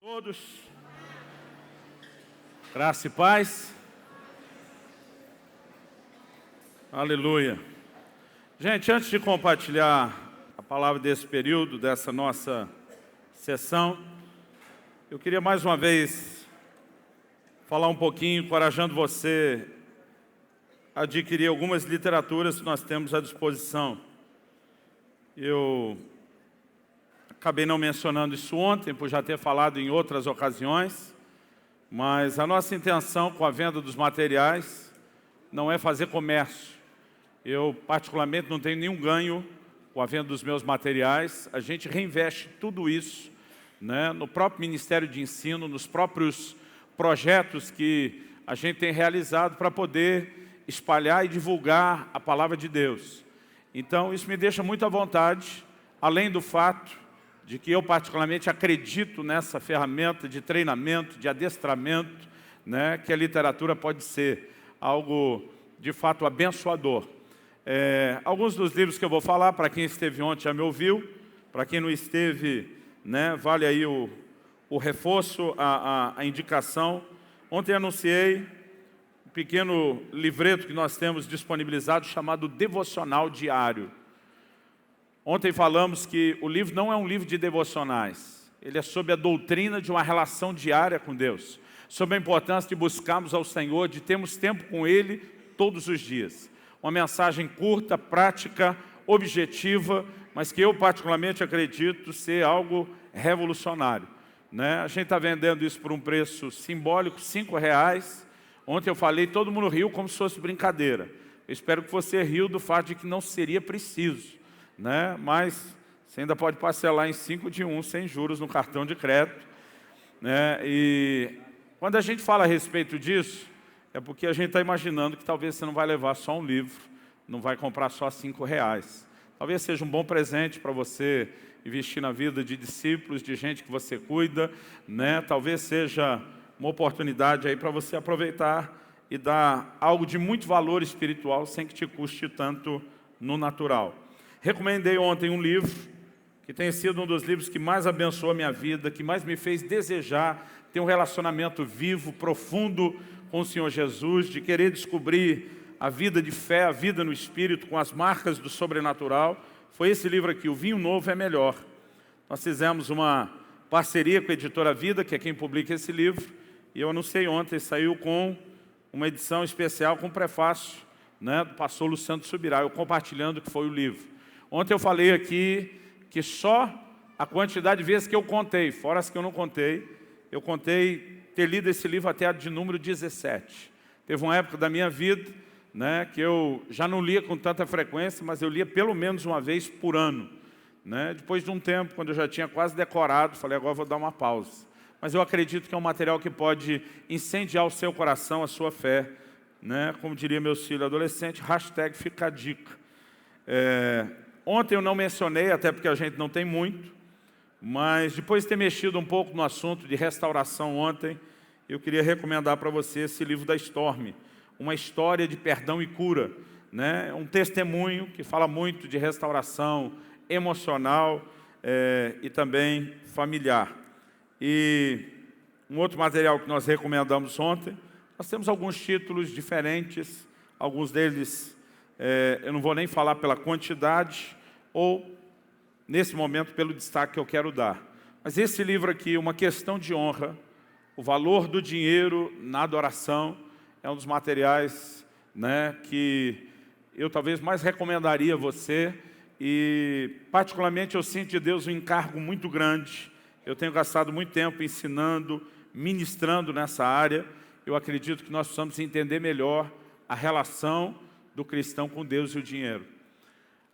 Todos, graça e paz, aleluia. Gente, antes de compartilhar a palavra desse período, dessa nossa sessão, eu queria mais uma vez falar um pouquinho, encorajando você a adquirir algumas literaturas que nós temos à disposição. Eu acabei não mencionando isso ontem, por já ter falado em outras ocasiões, mas a nossa intenção com a venda dos materiais não é fazer comércio. Eu, particularmente, não tenho nenhum ganho com a venda dos meus materiais. A gente reinveste tudo isso, no próprio Ministério de Ensino, nos próprios projetos que a gente tem realizado para poder espalhar e divulgar a Palavra de Deus. Então, isso me deixa muito à vontade, além do fato de que eu particularmente acredito nessa ferramenta de treinamento, de adestramento, que a literatura pode ser algo de fato abençoador. Alguns dos livros que eu vou falar, para quem esteve ontem já me ouviu, para quem não esteve, vale aí o reforço, a indicação. Ontem anunciei um pequeno livreto que nós temos disponibilizado chamado Devocional Diário. Ontem falamos que o livro não é um livro de devocionais. Ele é sobre a doutrina de uma relação diária com Deus. Sobre a importância de buscarmos ao Senhor, de termos tempo com Ele todos os dias. Uma mensagem curta, prática, objetiva, mas que eu particularmente acredito ser algo revolucionário. A gente está vendendo isso por um preço simbólico, R$5. Ontem eu falei, todo mundo riu como se fosse brincadeira. Eu espero que você riu do fato de que não seria preciso. Mas você ainda pode parcelar em 5 de 1, sem juros no cartão de crédito. E quando a gente fala a respeito disso, é porque a gente está imaginando que talvez você não vai levar só um livro, não vai comprar só R$5. Talvez seja um bom presente para você investir na vida de discípulos, de gente que você cuida. Talvez seja uma oportunidade aí para você aproveitar e dar algo de muito valor espiritual sem que te custe tanto no natural. Recomendei ontem um livro, que tem sido um dos livros que mais abençoou a minha vida, que mais me fez desejar ter um relacionamento vivo, profundo com o Senhor Jesus, de querer descobrir a vida de fé, a vida no Espírito, com as marcas do sobrenatural. Foi esse livro aqui, O Vinho Novo é Melhor. Nós fizemos uma parceria com a Editora Vida, que é quem publica esse livro, e eu anunciei ontem, saiu com uma edição especial com prefácio, do pastor Luciano Subirá, eu compartilhando o que foi o livro. Ontem eu falei aqui que só a quantidade de vezes que eu contei, fora as que eu não contei, eu contei ter lido esse livro até a de número 17. Teve uma época da minha vida que eu já não lia com tanta frequência, mas eu lia pelo menos uma vez por ano. Depois de um tempo, quando eu já tinha quase decorado, falei, agora vou dar uma pausa. Mas eu acredito que é um material que pode incendiar o seu coração, a sua fé. Como diria meus filhos adolescentes, hashtag fica a dica. Ontem eu não mencionei, até porque a gente não tem muito, mas depois de ter mexido um pouco no assunto de restauração ontem, eu queria recomendar para você esse livro da Storm, uma história de perdão e cura, um testemunho que fala muito de restauração emocional e também familiar. E um outro material que nós recomendamos ontem, nós temos alguns títulos diferentes, alguns deles eu não vou nem falar pela quantidade ou, nesse momento, pelo destaque que eu quero dar. Mas esse livro aqui, Uma Questão de Honra, o valor do dinheiro na adoração, é um dos materiais que eu talvez mais recomendaria a você. E, particularmente, eu sinto de Deus um encargo muito grande. Eu tenho gastado muito tempo ensinando, ministrando nessa área. Eu acredito que nós precisamos entender melhor a relação do cristão com Deus e o dinheiro.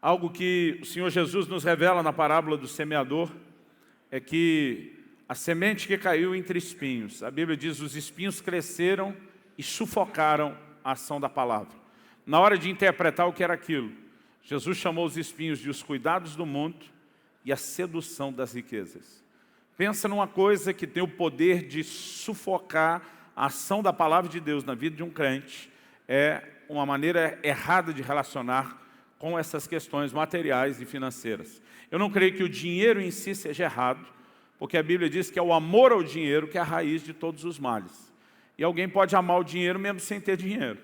Algo que o Senhor Jesus nos revela na parábola do semeador é que a semente que caiu entre espinhos, a Bíblia diz, os espinhos cresceram e sufocaram a ação da palavra. Na hora de interpretar o que era aquilo, Jesus chamou os espinhos de os cuidados do mundo e a sedução das riquezas. Pensa numa coisa que tem o poder de sufocar a ação da palavra de Deus na vida de um crente, é uma maneira errada de relacionar com essas questões materiais e financeiras. Eu não creio que o dinheiro em si seja errado, porque a Bíblia diz que é o amor ao dinheiro que é a raiz de todos os males. E alguém pode amar o dinheiro mesmo sem ter dinheiro.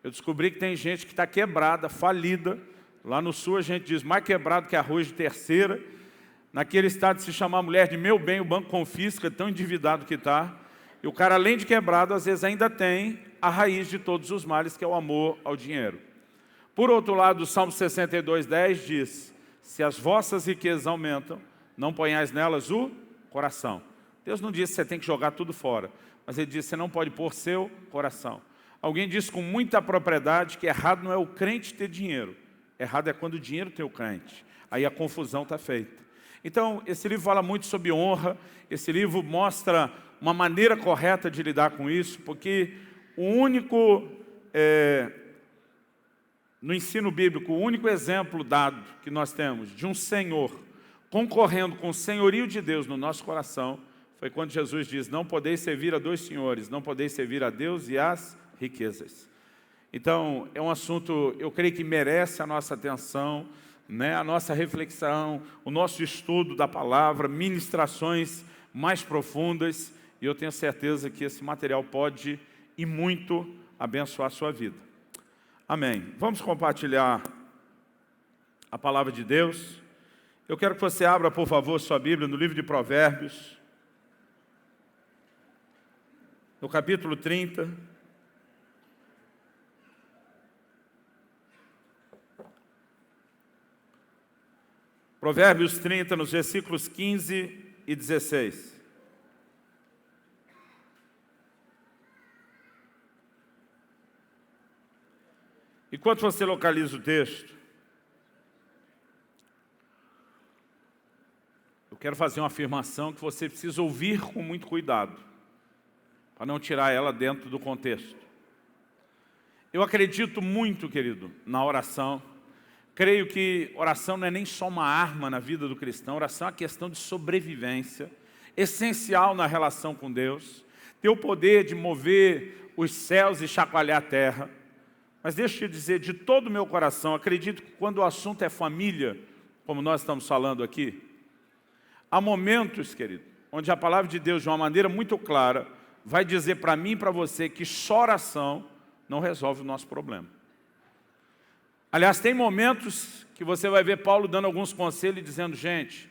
Eu descobri que tem gente que está quebrada, falida. Lá no sul a gente diz mais quebrado que arroz de terceira. Naquele estado, se chamar a mulher de meu bem, o banco confisca, tão endividado que está. E o cara, além de quebrado, às vezes ainda tem a raiz de todos os males, que é o amor ao dinheiro. Por outro lado, o Salmo 62:10 diz: se as vossas riquezas aumentam, não ponhais nelas o coração. Deus não diz que você tem que jogar tudo fora, mas Ele diz que você não pode pôr seu coração. Alguém disse com muita propriedade que errado não é o crente ter dinheiro. Errado é quando o dinheiro tem o crente. Aí a confusão está feita. Então, esse livro fala muito sobre honra. Esse livro mostra uma maneira correta de lidar com isso, porque o único, no ensino bíblico, o único exemplo dado que nós temos de um senhor concorrendo com o senhorio de Deus no nosso coração, foi quando Jesus diz: não podeis servir a dois senhores, não podeis servir a Deus e às riquezas. Então, é um assunto, eu creio que merece a nossa atenção, né? A nossa reflexão, o nosso estudo da palavra, ministrações mais profundas, e eu tenho certeza que esse material pode e muito abençoar a sua vida. Amém. Vamos compartilhar a palavra de Deus. Eu quero que você abra, por favor, sua Bíblia no livro de Provérbios, no capítulo 30. Provérbios 30, nos versículos 15 e 16. Enquanto você localiza o texto, eu quero fazer uma afirmação que você precisa ouvir com muito cuidado, para não tirar ela dentro do contexto. Eu acredito muito, querido, na oração. Creio que oração não é nem só uma arma na vida do cristão. Oração é uma questão de sobrevivência, essencial na relação com Deus. Tem o poder de mover os céus e chacoalhar a terra. Mas deixa eu te dizer, de todo o meu coração, acredito que quando o assunto é família, como nós estamos falando aqui, há momentos, querido, onde a palavra de Deus, de uma maneira muito clara, vai dizer para mim e para você que só oração não resolve o nosso problema. Aliás, tem momentos que você vai ver Paulo dando alguns conselhos e dizendo: gente,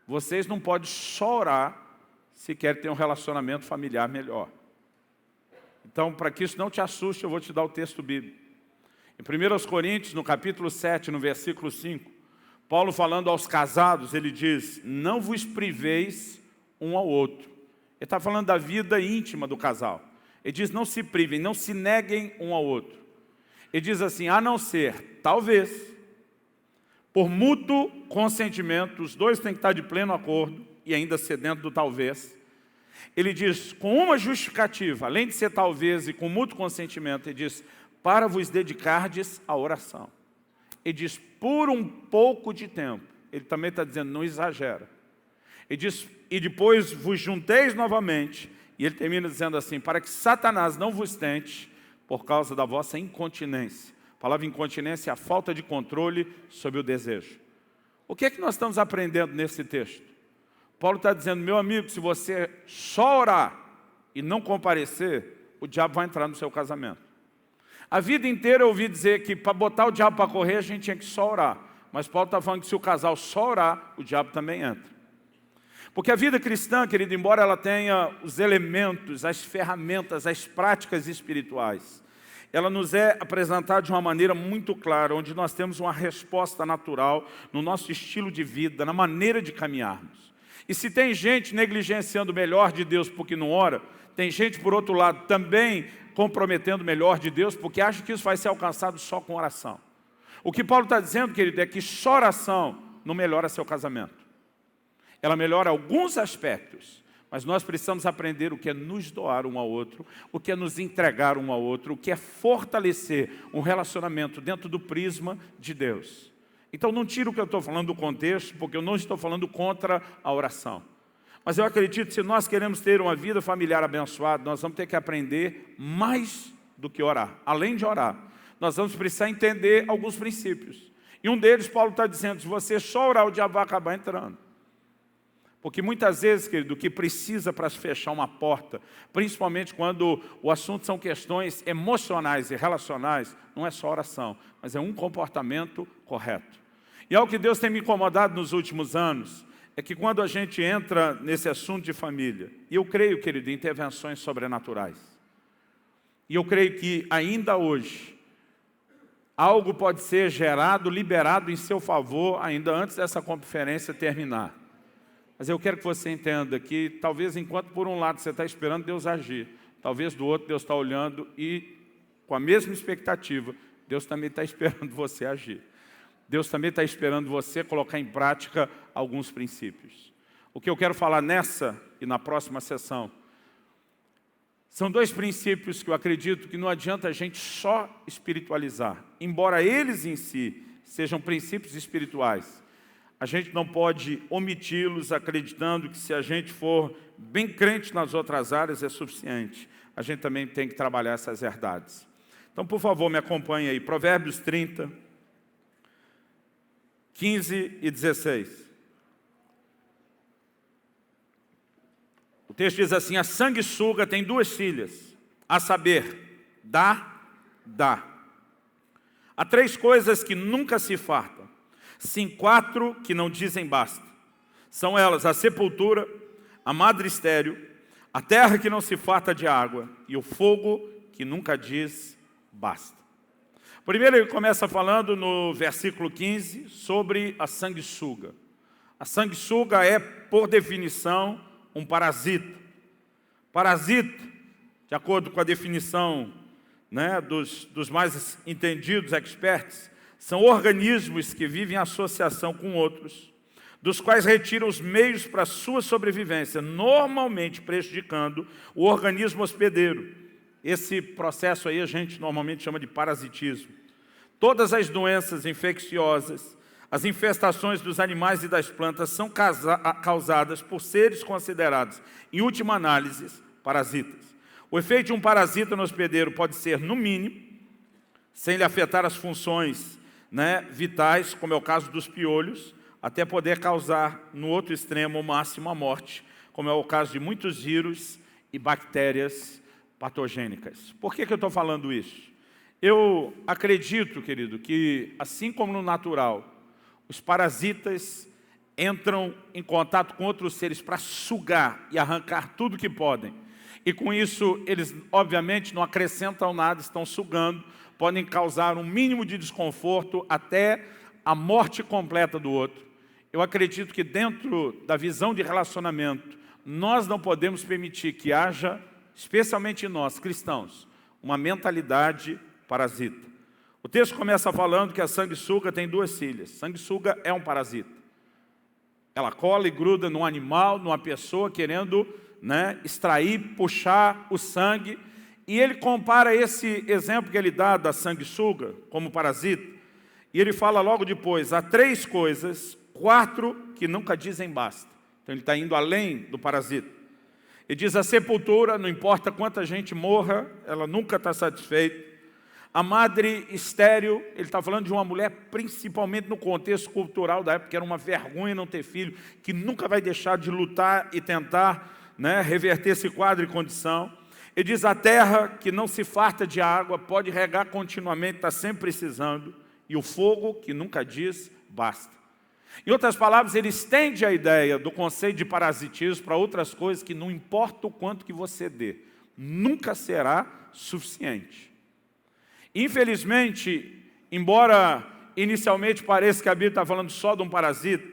vocês não podem só orar se querem ter um relacionamento familiar melhor. Então, para que isso não te assuste, eu vou te dar o texto bíblico. Em 1 Coríntios, no capítulo 7, no versículo 5, Paulo falando aos casados, ele diz: não vos priveis um ao outro. Ele está falando da vida íntima do casal. Ele diz: não se privem, não se neguem um ao outro. Ele diz assim: a não ser, talvez, por mútuo consentimento, os dois têm que estar de pleno acordo, e ainda ser dentro do talvez. Ele diz, com uma justificativa, além de ser talvez e com mútuo consentimento, ele diz: para vos dedicardes à oração. Ele diz, por um pouco de tempo. Ele também está dizendo, não exagera. Ele diz, e depois vos junteis novamente. E ele termina dizendo assim: para que Satanás não vos tente por causa da vossa incontinência. A palavra incontinência é a falta de controle sobre o desejo. O que é que nós estamos aprendendo nesse texto? Paulo está dizendo: meu amigo, se você só orar e não comparecer, o diabo vai entrar no seu casamento. A vida inteira eu ouvi dizer que para botar o diabo para correr, a gente tinha que só orar. Mas Paulo está falando que se o casal só orar, o diabo também entra. Porque a vida cristã, querido, embora ela tenha os elementos, as ferramentas, as práticas espirituais, ela nos é apresentada de uma maneira muito clara, onde nós temos uma resposta natural no nosso estilo de vida, na maneira de caminharmos. E se tem gente negligenciando o melhor de Deus porque não ora, tem gente, por outro lado, também comprometendo o melhor de Deus porque acha que isso vai ser alcançado só com oração. O que Paulo está dizendo, querido, é que só oração não melhora seu casamento. Ela melhora alguns aspectos, mas nós precisamos aprender o que é nos doar um ao outro, o que é nos entregar um ao outro, o que é fortalecer um relacionamento dentro do prisma de Deus. Então não tira o que eu estou falando do contexto, porque eu não estou falando contra a oração. Mas eu acredito que se nós queremos ter uma vida familiar abençoada, nós vamos ter que aprender mais do que orar. Além de orar, nós vamos precisar entender alguns princípios. E um deles, Paulo está dizendo, se você só orar, o diabo vai acabar entrando. Porque muitas vezes, querido, o que precisa para se fechar uma porta, principalmente quando o assunto são questões emocionais e relacionais, não é só oração, mas é um comportamento correto. E algo que Deus tem me incomodado nos últimos anos, é que quando a gente entra nesse assunto de família, e eu creio, querido, em intervenções sobrenaturais, e eu creio que ainda hoje, algo pode ser gerado, liberado em seu favor, ainda antes dessa conferência terminar. Mas eu quero que você entenda que talvez enquanto por um lado você está esperando Deus agir, talvez do outro Deus está olhando e com a mesma expectativa, Deus também está esperando você agir. Deus também está esperando você colocar em prática alguns princípios. O que eu quero falar nessa e na próxima sessão são dois princípios que eu acredito que não adianta a gente só espiritualizar. Embora eles em si sejam princípios espirituais, a gente não pode omiti-los acreditando que se a gente for bem crente nas outras áreas é suficiente. A gente também tem que trabalhar essas verdades. Então, por favor, me acompanhe aí. Provérbios 30, 15 e 16. O texto diz assim: a sanguessuga tem duas filhas, a saber, dá. Há três coisas que nunca se fartam, sim, quatro que não dizem basta. São elas a sepultura, a madre estéril, a terra que não se farta de água e o fogo que nunca diz basta. Primeiro ele começa falando no versículo 15 sobre a sanguessuga. A sanguessuga é, por definição, um parasita. Parasita, de acordo com a definição, né, dos mais entendidos experts, são organismos que vivem em associação com outros, dos quais retiram os meios para a sua sobrevivência, normalmente prejudicando o organismo hospedeiro. Esse processo aí a gente normalmente chama de parasitismo. Todas as doenças infecciosas, as infestações dos animais e das plantas são causadas por seres considerados, em última análise, parasitas. O efeito de um parasita no hospedeiro pode ser, no mínimo, sem lhe afetar as funções, vitais, como é o caso dos piolhos, até poder causar, no outro extremo, o máximo, a morte, como é o caso de muitos vírus e bactérias patogênicas. Por que eu estou falando isso? Eu acredito, querido, que assim como no natural, os parasitas entram em contato com outros seres para sugar e arrancar tudo que podem. E com isso, eles obviamente não acrescentam nada, estão sugando, podem causar um mínimo de desconforto até a morte completa do outro. Eu acredito que dentro da visão de relacionamento, nós não podemos permitir que haja, especialmente nós, cristãos, uma mentalidade parasita. O texto começa falando que a sanguessuga tem duas filhas. Sanguessuga é um parasita. Ela cola e gruda num animal, numa pessoa, querendo extrair, puxar o sangue. E ele compara esse exemplo que ele dá da sanguessuga como parasita. E ele fala logo depois, há três coisas, quatro que nunca dizem basta. Então ele está indo além do parasita. Ele diz a sepultura, não importa quanta gente morra, ela nunca está satisfeita. A madre estéril, ele está falando de uma mulher, principalmente no contexto cultural da época, que era uma vergonha não ter filho, que nunca vai deixar de lutar e tentar reverter esse quadro e condição. Ele diz a terra que não se farta de água, pode regar continuamente, está sempre precisando. E o fogo que nunca diz basta. Em outras palavras, ele estende a ideia do conceito de parasitismo para outras coisas que não importa o quanto que você dê, nunca será suficiente. Infelizmente, embora inicialmente pareça que a Bíblia está falando só de um parasita,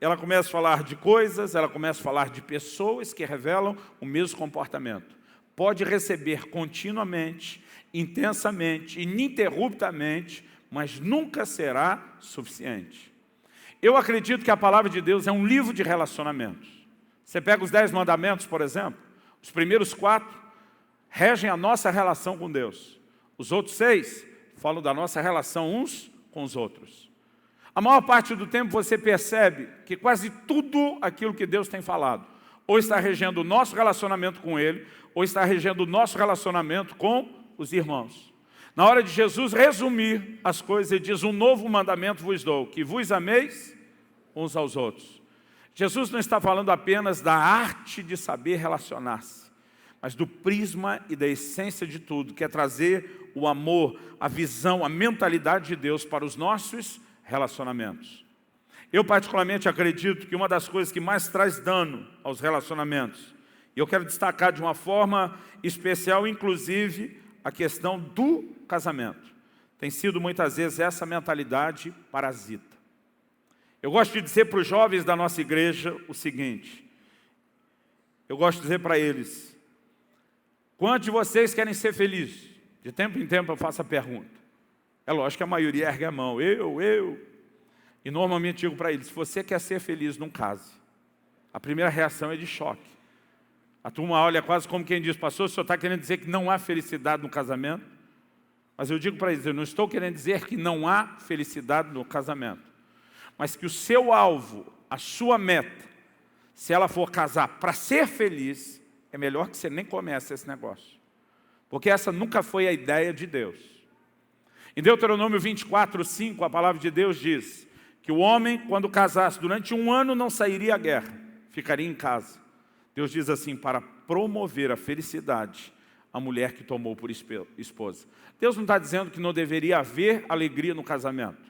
ela começa a falar de coisas, ela começa a falar de pessoas que revelam o mesmo comportamento. Pode receber continuamente, intensamente, ininterruptamente, mas nunca será suficiente. Eu acredito que a palavra de Deus é um livro de relacionamentos. Você pega os 10 mandamentos, por exemplo, os primeiros 4 regem a nossa relação com Deus. Os outros 6 falam da nossa relação uns com os outros. A maior parte do tempo você percebe que quase tudo aquilo que Deus tem falado, ou está regendo o nosso relacionamento com Ele, ou está regendo o nosso relacionamento com os irmãos. Na hora de Jesus resumir as coisas, ele diz, um novo mandamento vos dou, que vos ameis uns aos outros. Jesus não está falando apenas da arte de saber relacionar-se, mas do prisma e da essência de tudo, que é trazer o amor, a visão, a mentalidade de Deus para os nossos relacionamentos. Eu particularmente acredito que uma das coisas que mais traz dano aos relacionamentos, e eu quero destacar de uma forma especial, inclusive, a questão do casamento, tem sido muitas vezes essa mentalidade parasita. Eu gosto de dizer para os jovens da nossa igreja o seguinte, eu gosto de dizer para eles, quantos de vocês querem ser felizes? De tempo em tempo eu faço a pergunta. É lógico que a maioria ergue a mão, eu. E normalmente digo para eles, se você quer ser feliz, não case. A primeira reação é de choque. A turma olha quase como quem diz, pastor, o senhor está querendo dizer que não há felicidade no casamento? Mas eu digo para eles, eu não estou querendo dizer que não há felicidade no casamento. Mas que o seu alvo, a sua meta, se ela for casar para ser feliz, é melhor que você nem comece esse negócio. Porque essa nunca foi a ideia de Deus. Em Deuteronômio 24:5, a palavra de Deus diz que o homem, quando casasse durante 1 ano, não sairia à guerra, ficaria em casa. Deus diz assim, para promover a felicidade, a mulher que tomou por esposa. Deus não está dizendo que não deveria haver alegria no casamento.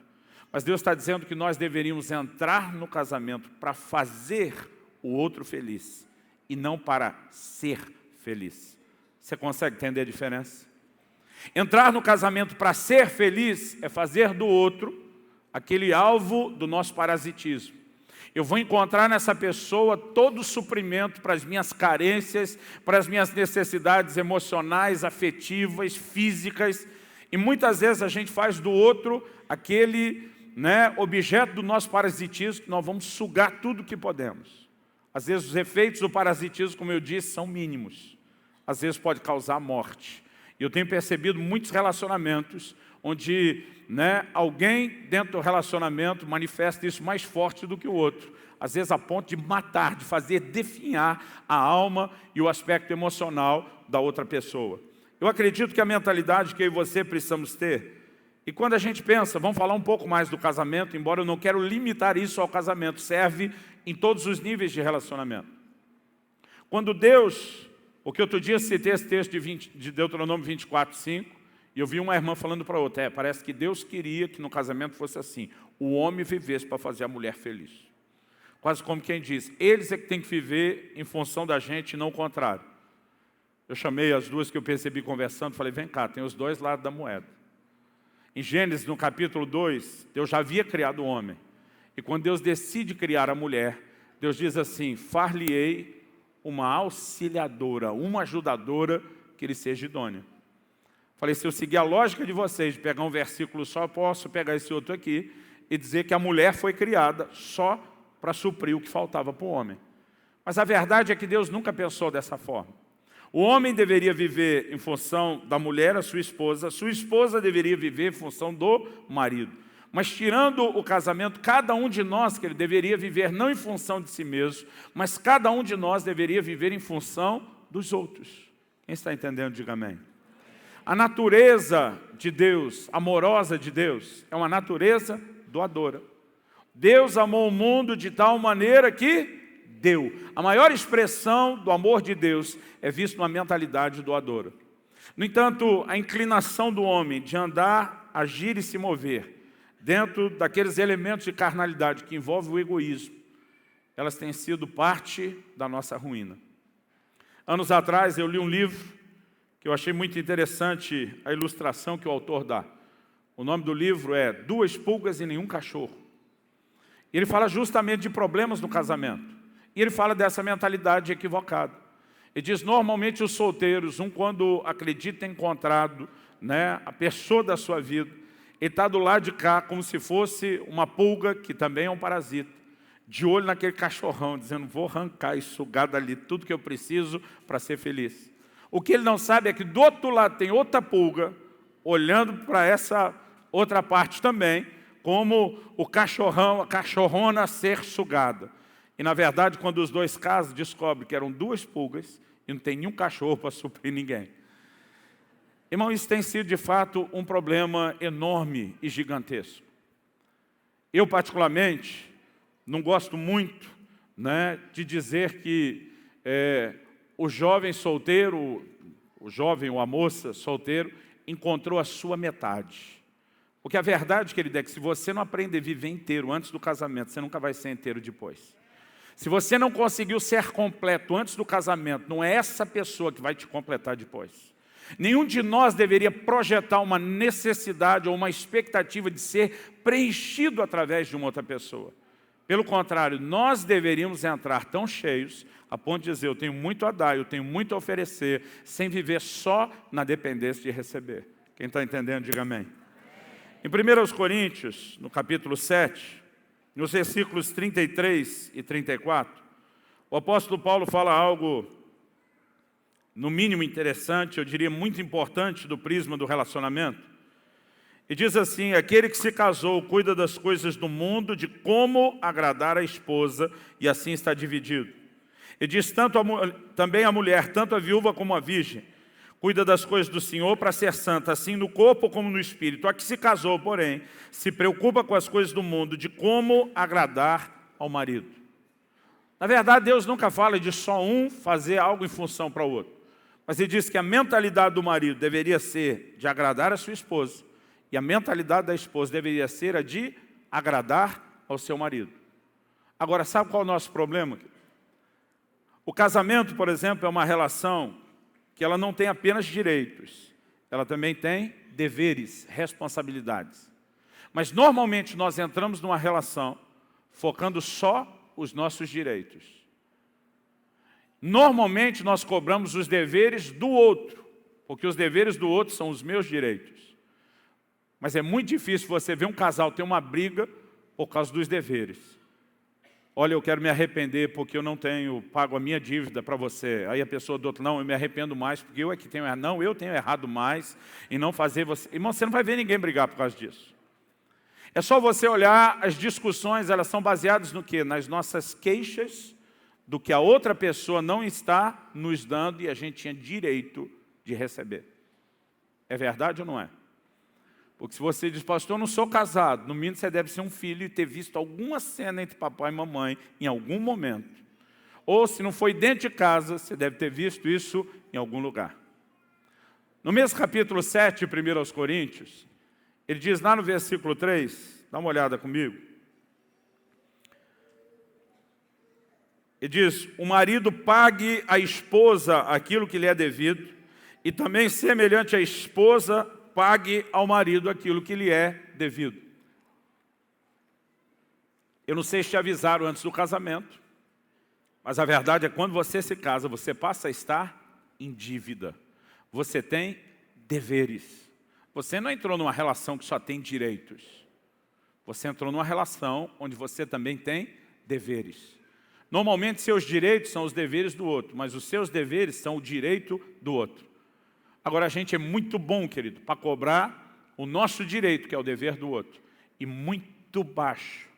Mas Deus está dizendo que nós deveríamos entrar no casamento para fazer o outro feliz e não para ser feliz. Você consegue entender a diferença? Entrar no casamento para ser feliz é fazer do outro aquele alvo do nosso parasitismo. Eu vou encontrar nessa pessoa todo o suprimento para as minhas carências, para as minhas necessidades emocionais, afetivas, físicas. E muitas vezes a gente faz do outro aquele objeto do nosso parasitismo, que nós vamos sugar tudo que podemos. Às vezes os efeitos do parasitismo, como eu disse, são mínimos. Às vezes pode causar morte. E eu tenho percebido muitos relacionamentos onde alguém dentro do relacionamento manifesta isso mais forte do que o outro. Às vezes a ponto de matar, de fazer definhar a alma e o aspecto emocional da outra pessoa. Eu acredito que a mentalidade que eu e você precisamos ter, e quando a gente pensa, vamos falar um pouco mais do casamento, embora eu não quero limitar isso ao casamento, serve em todos os níveis de relacionamento. Quando Deus, porque outro dia citei esse texto de Deuteronômio 24:5, e eu vi uma irmã falando para outra, parece que Deus queria que no casamento fosse assim, o homem vivesse para fazer a mulher feliz. Quase como quem diz, eles é que tem que viver em função da gente e não o contrário. Eu chamei as duas que eu percebi conversando, falei, vem cá, tem os dois lados da moeda. Em Gênesis, no capítulo 2, Deus já havia criado o homem. E quando Deus decide criar a mulher, Deus diz assim, far-lhe-ei uma auxiliadora, uma ajudadora que lhe seja idônea. Falei, se eu seguir a lógica de vocês, de pegar um versículo só, eu posso pegar esse outro aqui e dizer que a mulher foi criada só para suprir o que faltava para o homem. Mas a verdade é que Deus nunca pensou dessa forma. O homem deveria viver em função da mulher, a sua esposa deveria viver em função do marido. Mas tirando o casamento, cada um de nós que ele deveria viver não em função de si mesmo, mas cada um de nós deveria viver em função dos outros. Quem está entendendo, diga amém. A natureza de Deus, amorosa de Deus, é uma natureza doadora. Deus amou o mundo de tal maneira que deu. A maior expressão do amor de Deus é vista numa mentalidade doadora. No entanto, a inclinação do homem de andar, agir e se mover dentro daqueles elementos de carnalidade que envolvem o egoísmo, elas têm sido parte da nossa ruína. Anos atrás eu li um livro que eu achei muito interessante a ilustração que o autor dá. O nome do livro é 2 pulgas e nenhum cachorro. E ele fala justamente de problemas no casamento. E ele fala dessa mentalidade equivocada. Ele diz, normalmente os solteiros, quando acredita ter encontrado a pessoa da sua vida, ele está do lado de cá como se fosse uma pulga, que também é um parasita, de olho naquele cachorrão, dizendo, vou arrancar e sugar dali tudo que eu preciso para ser feliz. O que ele não sabe é que do outro lado tem outra pulga, olhando para essa outra parte também, como o cachorrão, a cachorrona a ser sugada. E na verdade, quando os dois casam, descobrem que eram 2 pulgas e não tem nenhum cachorro para suprir ninguém. Irmão, isso tem sido de fato um problema enorme e gigantesco. Eu particularmente não gosto muito né, de dizer que o jovem solteiro, o jovem ou a moça solteiro, encontrou a sua metade. Porque a verdade, querido, é que se você não aprender a viver inteiro antes do casamento, você nunca vai ser inteiro depois. Se você não conseguiu ser completo antes do casamento, não é essa pessoa que vai te completar depois. Nenhum de nós deveria projetar uma necessidade ou uma expectativa de ser preenchido através de uma outra pessoa. Pelo contrário, nós deveríamos entrar tão cheios a ponto de dizer, eu tenho muito a dar, eu tenho muito a oferecer, sem viver só na dependência de receber. Quem está entendendo, diga amém. Em 1 Coríntios, no capítulo 7, nos versículos 33 e 34, o apóstolo Paulo fala algo, no mínimo interessante, eu diria muito importante do prisma do relacionamento. E diz assim, aquele que se casou cuida das coisas do mundo, de como agradar a esposa, e assim está dividido. E diz também a mulher, tanto a viúva como a virgem, cuida das coisas do Senhor para ser santa, assim no corpo como no espírito. A que se casou, porém, se preocupa com as coisas do mundo, de como agradar ao marido. Na verdade, Deus nunca fala de só um fazer algo em função para o outro. Mas Ele diz que a mentalidade do marido deveria ser de agradar a sua esposa, e a mentalidade da esposa deveria ser a de agradar ao seu marido. Agora, sabe qual é o nosso problema? O casamento, por exemplo, é uma relação que ela não tem apenas direitos, ela também tem deveres, responsabilidades. Mas normalmente nós entramos numa relação focando só os nossos direitos. Normalmente nós cobramos os deveres do outro, porque os deveres do outro são os meus direitos. Mas é muito difícil você ver um casal ter uma briga por causa dos deveres. Olha, eu quero me arrepender porque eu não tenho pago a minha dívida para você. Aí a pessoa do outro, não, eu me arrependo mais porque eu é que tenho errado. Não, eu tenho errado mais em não fazer você. Irmão, você não vai ver ninguém brigar por causa disso. É só você olhar, as discussões, elas são baseadas no quê? Nas nossas queixas do que a outra pessoa não está nos dando e a gente tinha direito de receber. É verdade ou não é? Porque se você diz, pastor, eu não sou casado, no mínimo você deve ser um filho e ter visto alguma cena entre papai e mamãe em algum momento. Ou se não foi dentro de casa, você deve ter visto isso em algum lugar. No mesmo capítulo 7, 1 Coríntios, ele diz lá no versículo 3, dá uma olhada comigo. Ele diz, o marido pague à esposa aquilo que lhe é devido, e também semelhante à esposa, pague ao marido aquilo que lhe é devido. Eu não sei se te avisaram antes do casamento, mas a verdade é que quando você se casa, você passa a estar em dívida. Você tem deveres. Você não entrou numa relação que só tem direitos. Você entrou numa relação onde você também tem deveres. Normalmente seus direitos são os deveres do outro, mas os seus deveres são o direito do outro. Agora, a gente é muito bom, querido, para cobrar o nosso direito, que é o dever do outro, e muito baixo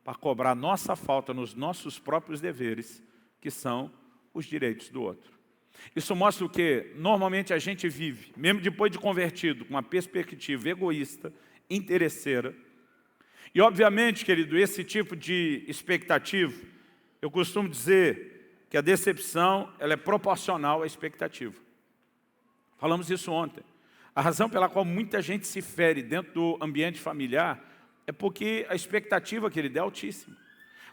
para cobrar nossa falta nos nossos próprios deveres, que são os direitos do outro. Isso mostra o que normalmente a gente vive, mesmo depois de convertido, com uma perspectiva egoísta, interesseira. E, obviamente, querido, esse tipo de expectativa, eu costumo dizer que a decepção ela é proporcional à expectativa. Falamos isso ontem. A razão pela qual muita gente se fere dentro do ambiente familiar é porque a expectativa, querido, é altíssima.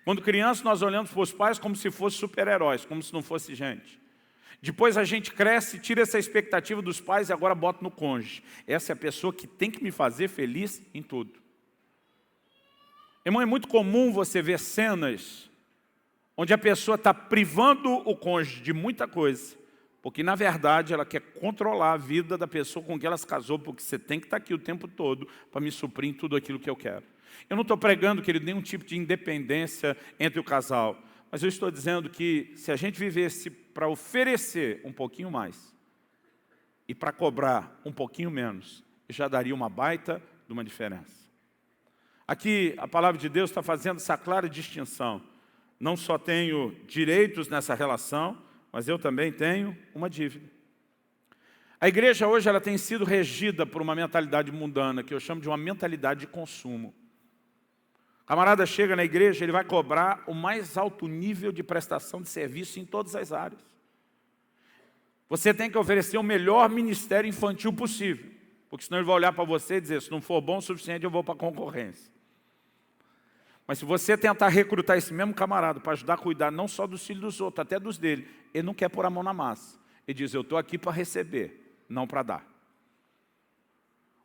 Quando criança, nós olhamos para os pais como se fossem super-heróis, como se não fosse gente. Depois a gente cresce, tira essa expectativa dos pais e agora bota no cônjuge. Essa é a pessoa que tem que me fazer feliz em tudo. Irmão, é muito comum você ver cenas onde a pessoa está privando o cônjuge de muita coisa, porque, na verdade, ela quer controlar a vida da pessoa com quem ela se casou, porque você tem que estar aqui o tempo todo para me suprir em tudo aquilo que eu quero. Eu não estou pregando, querido, nenhum tipo de independência entre o casal, mas eu estou dizendo que se a gente vivesse para oferecer um pouquinho mais e para cobrar um pouquinho menos, já daria uma baita de uma diferença. Aqui, a palavra de Deus está fazendo essa clara distinção. Não só tenho direitos nessa relação, mas eu também tenho uma dívida. A igreja hoje ela tem sido regida por uma mentalidade mundana, que eu chamo de uma mentalidade de consumo. Camarada chega na igreja, ele vai cobrar o mais alto nível de prestação de serviço em todas as áreas. Você tem que oferecer o melhor ministério infantil possível, porque senão ele vai olhar para você e dizer, se não for bom o suficiente, eu vou para a concorrência. Mas se você tentar recrutar esse mesmo camarada para ajudar a cuidar não só dos filhos dos outros, até dos dele, ele não quer pôr a mão na massa. Ele diz, eu estou aqui para receber, não para dar.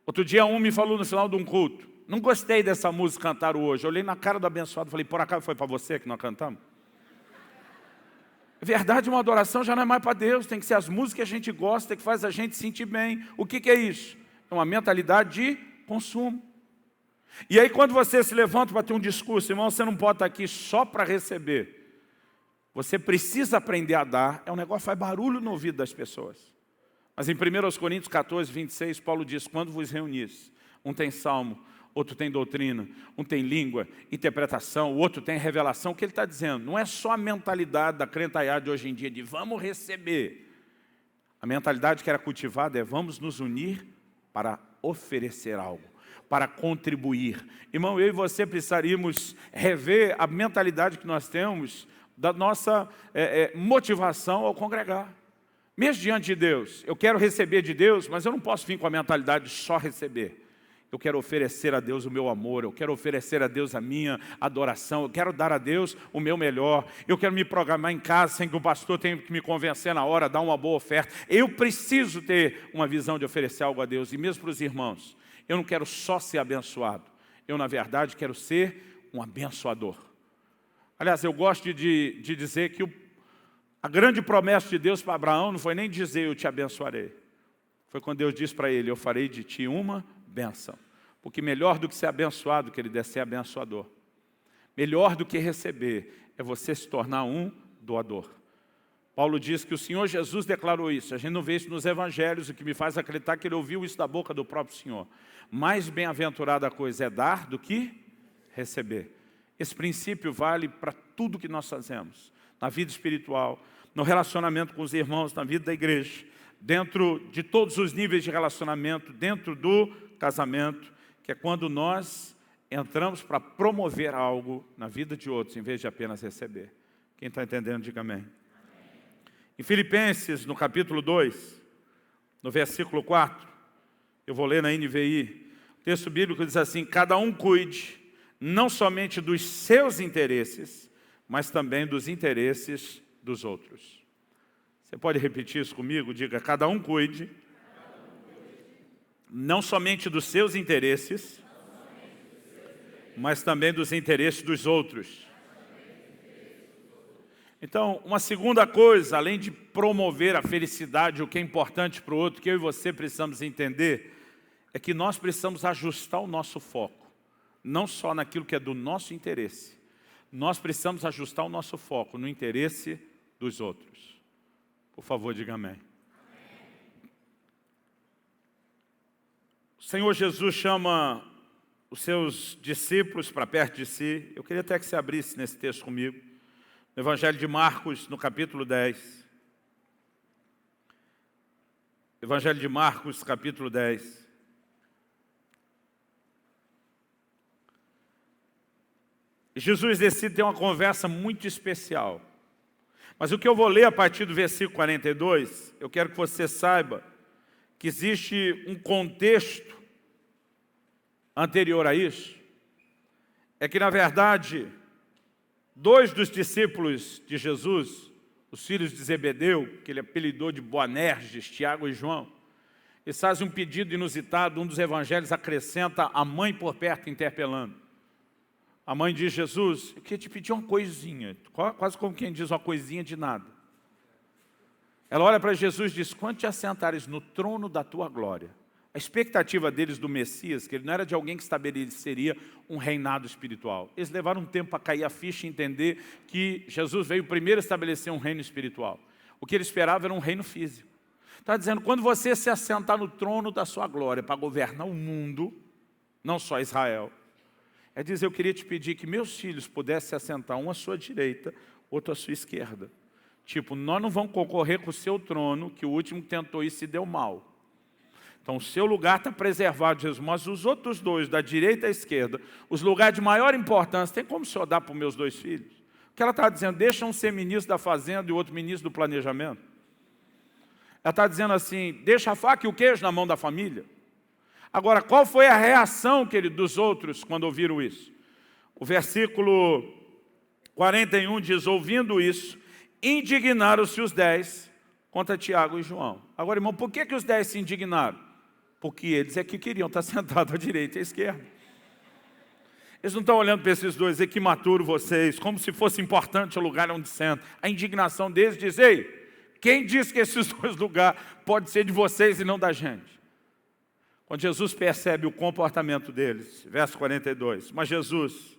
Outro dia um me falou no final de um culto, não gostei dessa música que cantaram hoje. Eu olhei na cara do abençoado e falei, por acaso foi para você que nós cantamos? Verdade, uma adoração já não é mais para Deus, tem que ser as músicas que a gente gosta, que faz a gente sentir bem. O que é isso? É uma mentalidade de consumo. E aí quando você se levanta para ter um discurso, irmão, você não pode estar aqui só para receber. Você precisa aprender a dar, é um negócio que faz barulho no ouvido das pessoas. Mas em 1 Coríntios 14, 26, Paulo diz, quando vos reunis, um tem salmo, outro tem doutrina, um tem língua, interpretação, o outro tem revelação. O que ele está dizendo? Não é só a mentalidade da crentaiada de hoje em dia, de vamos receber. A mentalidade que era cultivada é vamos nos unir para oferecer algo, para contribuir. Irmão, eu e você precisaríamos rever a mentalidade que nós temos da nossa motivação ao congregar. Mesmo diante de Deus, eu quero receber de Deus, mas eu não posso vir com a mentalidade de só receber. Eu quero oferecer a Deus o meu amor, eu quero oferecer a Deus a minha adoração, eu quero dar a Deus o meu melhor, eu quero me programar em casa sem que o pastor tenha que me convencer na hora, dar uma boa oferta. Eu preciso ter uma visão de oferecer algo a Deus, e mesmo para os irmãos, eu não quero só ser abençoado, eu na verdade quero ser um abençoador. Aliás, eu gosto de dizer que a grande promessa de Deus para Abraão não foi nem dizer eu te abençoarei, foi quando Deus disse para ele, eu farei de ti uma bênção. Porque melhor do que ser abençoado, querido, é ser abençoador. Melhor do que receber, é você se tornar um doador. Paulo diz que o Senhor Jesus declarou isso. A gente não vê isso nos evangelhos, o que me faz acreditar que ele ouviu isso da boca do próprio Senhor. Mais bem-aventurada coisa é dar do que receber. Esse princípio vale para tudo que nós fazemos. Na vida espiritual, no relacionamento com os irmãos, na vida da igreja, dentro de todos os níveis de relacionamento, dentro do casamento, que é quando nós entramos para promover algo na vida de outros, em vez de apenas receber. Quem está entendendo, diga amém. Em Filipenses, no capítulo 2, no versículo 4, eu vou ler na NVI, o texto bíblico diz assim, cada um cuide, não somente dos seus interesses, mas também dos interesses dos outros. Você pode repetir isso comigo? Diga, cada um cuide, não somente dos seus interesses, mas também dos interesses dos outros. Então, uma segunda coisa, além de promover a felicidade, o que é importante para o outro, que eu e você precisamos entender, é que nós precisamos ajustar o nosso foco, não só naquilo que é do nosso interesse, nós precisamos ajustar o nosso foco no interesse dos outros. Por favor, diga amém. O Senhor Jesus chama os seus discípulos para perto de si. Eu queria até que você abrisse nesse texto comigo. No Evangelho de Marcos, no capítulo 10. Evangelho de Marcos, capítulo 10. Jesus decide ter uma conversa muito especial. Mas o que eu vou ler a partir do versículo 42, eu quero que você saiba que existe um contexto anterior a isso. É que, na verdade, dois dos discípulos de Jesus, os filhos de Zebedeu, que ele apelidou de Boanerges, Tiago e João, eles fazem um pedido inusitado, um dos evangelhos acrescenta a mãe por perto interpelando. A mãe diz, Jesus, eu queria te pedir uma coisinha, quase como quem diz uma coisinha de nada. Ela olha para Jesus e diz, quando te assentares no trono da tua glória, a expectativa deles do Messias, que ele não era de alguém que estabeleceria um reinado espiritual. Eles levaram um tempo para cair a ficha e entender que Jesus veio primeiro estabelecer um reino espiritual. O que ele esperava era um reino físico. Está dizendo, quando você se assentar no trono da sua glória para governar o mundo, não só Israel, é dizer, eu queria te pedir que meus filhos pudessem se assentar um à sua direita, outro à sua esquerda. Tipo, nós não vamos concorrer com o seu trono, que o último que tentou isso se deu mal. Então o seu lugar está preservado, Jesus, mas os outros dois, da direita e à esquerda, os lugares de maior importância, tem como o senhor dar para os meus 2 filhos? O que ela está dizendo? Deixa um ser ministro da fazenda e o outro ministro do planejamento. Ela está dizendo assim, deixa a faca e o queijo na mão da família. Agora, qual foi a reação, querido, dos outros quando ouviram isso? O versículo 41 diz, ouvindo isso, indignaram-se os 10 contra Tiago e João. Agora, irmão, por que os 10 se indignaram? Porque eles é que queriam estar sentados à direita e à esquerda. Eles não estão olhando para esses dois, que maturo vocês, como se fosse importante o lugar onde sentam. A indignação deles diz, ei, quem diz que esses 2 lugares podem ser de vocês e não da gente? Quando Jesus percebe o comportamento deles, verso 42, mas Jesus,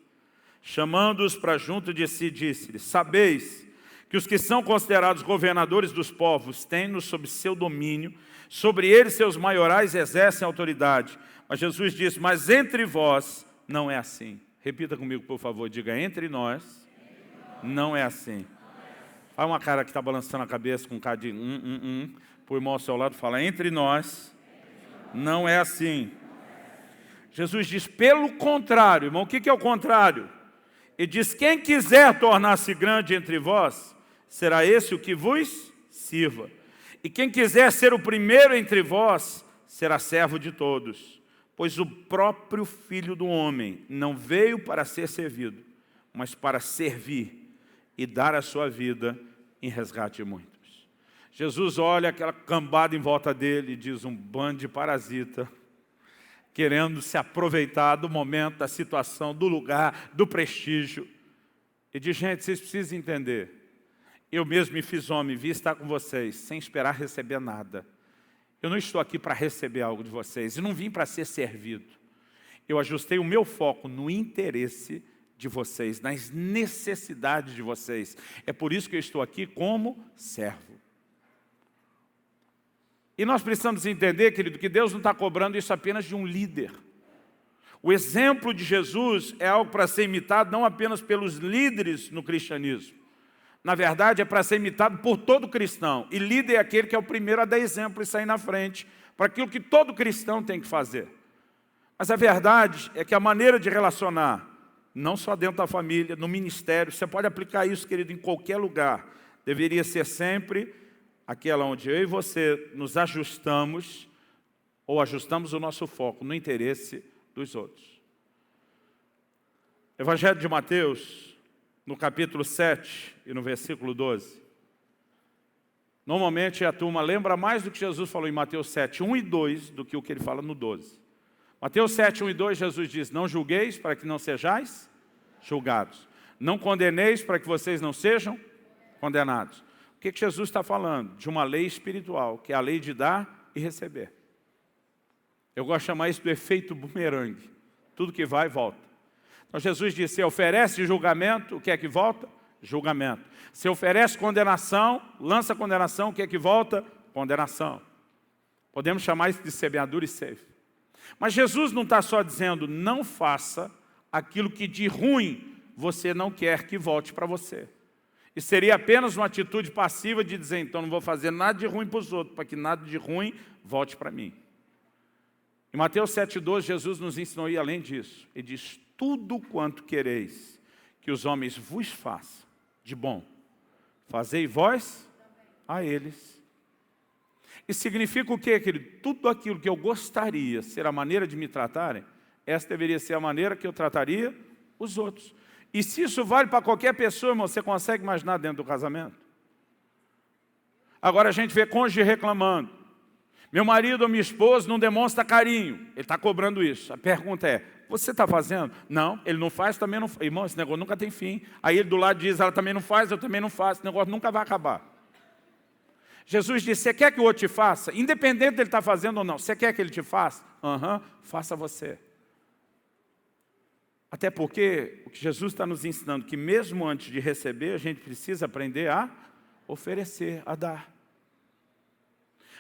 chamando-os para junto de si, disse-lhes, sabeis que os que são considerados governadores dos povos têm-nos sob seu domínio, sobre eles seus maiorais exercem autoridade. Mas Jesus disse, mas entre vós não é assim. Repita comigo, por favor, diga, entre nós não é assim. Olha uma cara que está balançando a cabeça com um cara de para o irmão ao seu lado, fala, entre nós não é assim. Jesus diz, pelo contrário, irmão, o que é o contrário? Ele diz, quem quiser tornar-se grande entre vós, será esse o que vos sirva. E quem quiser ser o primeiro entre vós, será servo de todos. Pois o próprio Filho do Homem não veio para ser servido, mas para servir e dar a sua vida em resgate de muitos. Jesus olha aquela cambada em volta dele e diz, um bando de parasita, querendo se aproveitar do momento, da situação, do lugar, do prestígio. E diz, gente, vocês precisam entender, eu mesmo me fiz homem, vim estar com vocês, sem esperar receber nada. Eu não estou aqui para receber algo de vocês, e não vim para ser servido. Eu ajustei o meu foco no interesse de vocês, nas necessidades de vocês. É por isso que eu estou aqui como servo. E nós precisamos entender, querido, que Deus não está cobrando isso apenas de um líder. O exemplo de Jesus é algo para ser imitado não apenas pelos líderes no cristianismo. Na verdade, é para ser imitado por todo cristão. E líder é aquele que é o primeiro a dar exemplo e sair na frente para aquilo que todo cristão tem que fazer. Mas a verdade é que a maneira de relacionar, não só dentro da família, no ministério, você pode aplicar isso, querido, em qualquer lugar. Deveria ser sempre aquela onde eu e você nos ajustamos, ou ajustamos o nosso foco no interesse dos outros. Evangelho de Mateus, no capítulo 7 e no versículo 12. Normalmente a turma lembra mais do que Jesus falou em Mateus 7, 1 e 2, do que o que ele fala no 12. Mateus 7, 1 e 2, Jesus diz, não julgueis para que não sejais julgados. Não condeneis para que vocês não sejam condenados. O que Jesus está falando? De uma lei espiritual, que é a lei de dar e receber. Eu gosto de chamar isso do efeito bumerangue. Tudo que vai, volta. Então Jesus disse, se oferece julgamento, o que é que volta? Julgamento. Se oferece condenação, lança condenação, o que é que volta? Condenação. Podemos chamar isso de semeadura e ceifa. Mas Jesus não está só dizendo, não faça aquilo que de ruim você não quer que volte para você. E seria apenas uma atitude passiva de dizer, então não vou fazer nada de ruim para os outros, para que nada de ruim volte para mim. Em Mateus 7,12, Jesus nos ensinou ir além disso. Ele diz, tudo quanto quereis que os homens vos façam de bom, fazei vós a eles. Isso significa o quê, querido? Tudo aquilo que eu gostaria ser a maneira de me tratarem, essa deveria ser a maneira que eu trataria os outros. E se isso vale para qualquer pessoa, irmão, você consegue imaginar dentro do casamento? Agora a gente vê cônjuge reclamando. Meu marido ou minha esposa não demonstra carinho. Ele está cobrando isso. A pergunta é, você está fazendo? Não, ele não faz, também não faz. Irmão, esse negócio nunca tem fim. Aí ele do lado diz, ela também não faz, eu também não faço. Esse negócio nunca vai acabar. Jesus disse, você quer que o outro te faça? Independente dele estar fazendo ou não. Você quer que ele te faça? Faça você. Até porque o que Jesus está nos ensinando, que mesmo antes de receber, a gente precisa aprender a oferecer, a dar.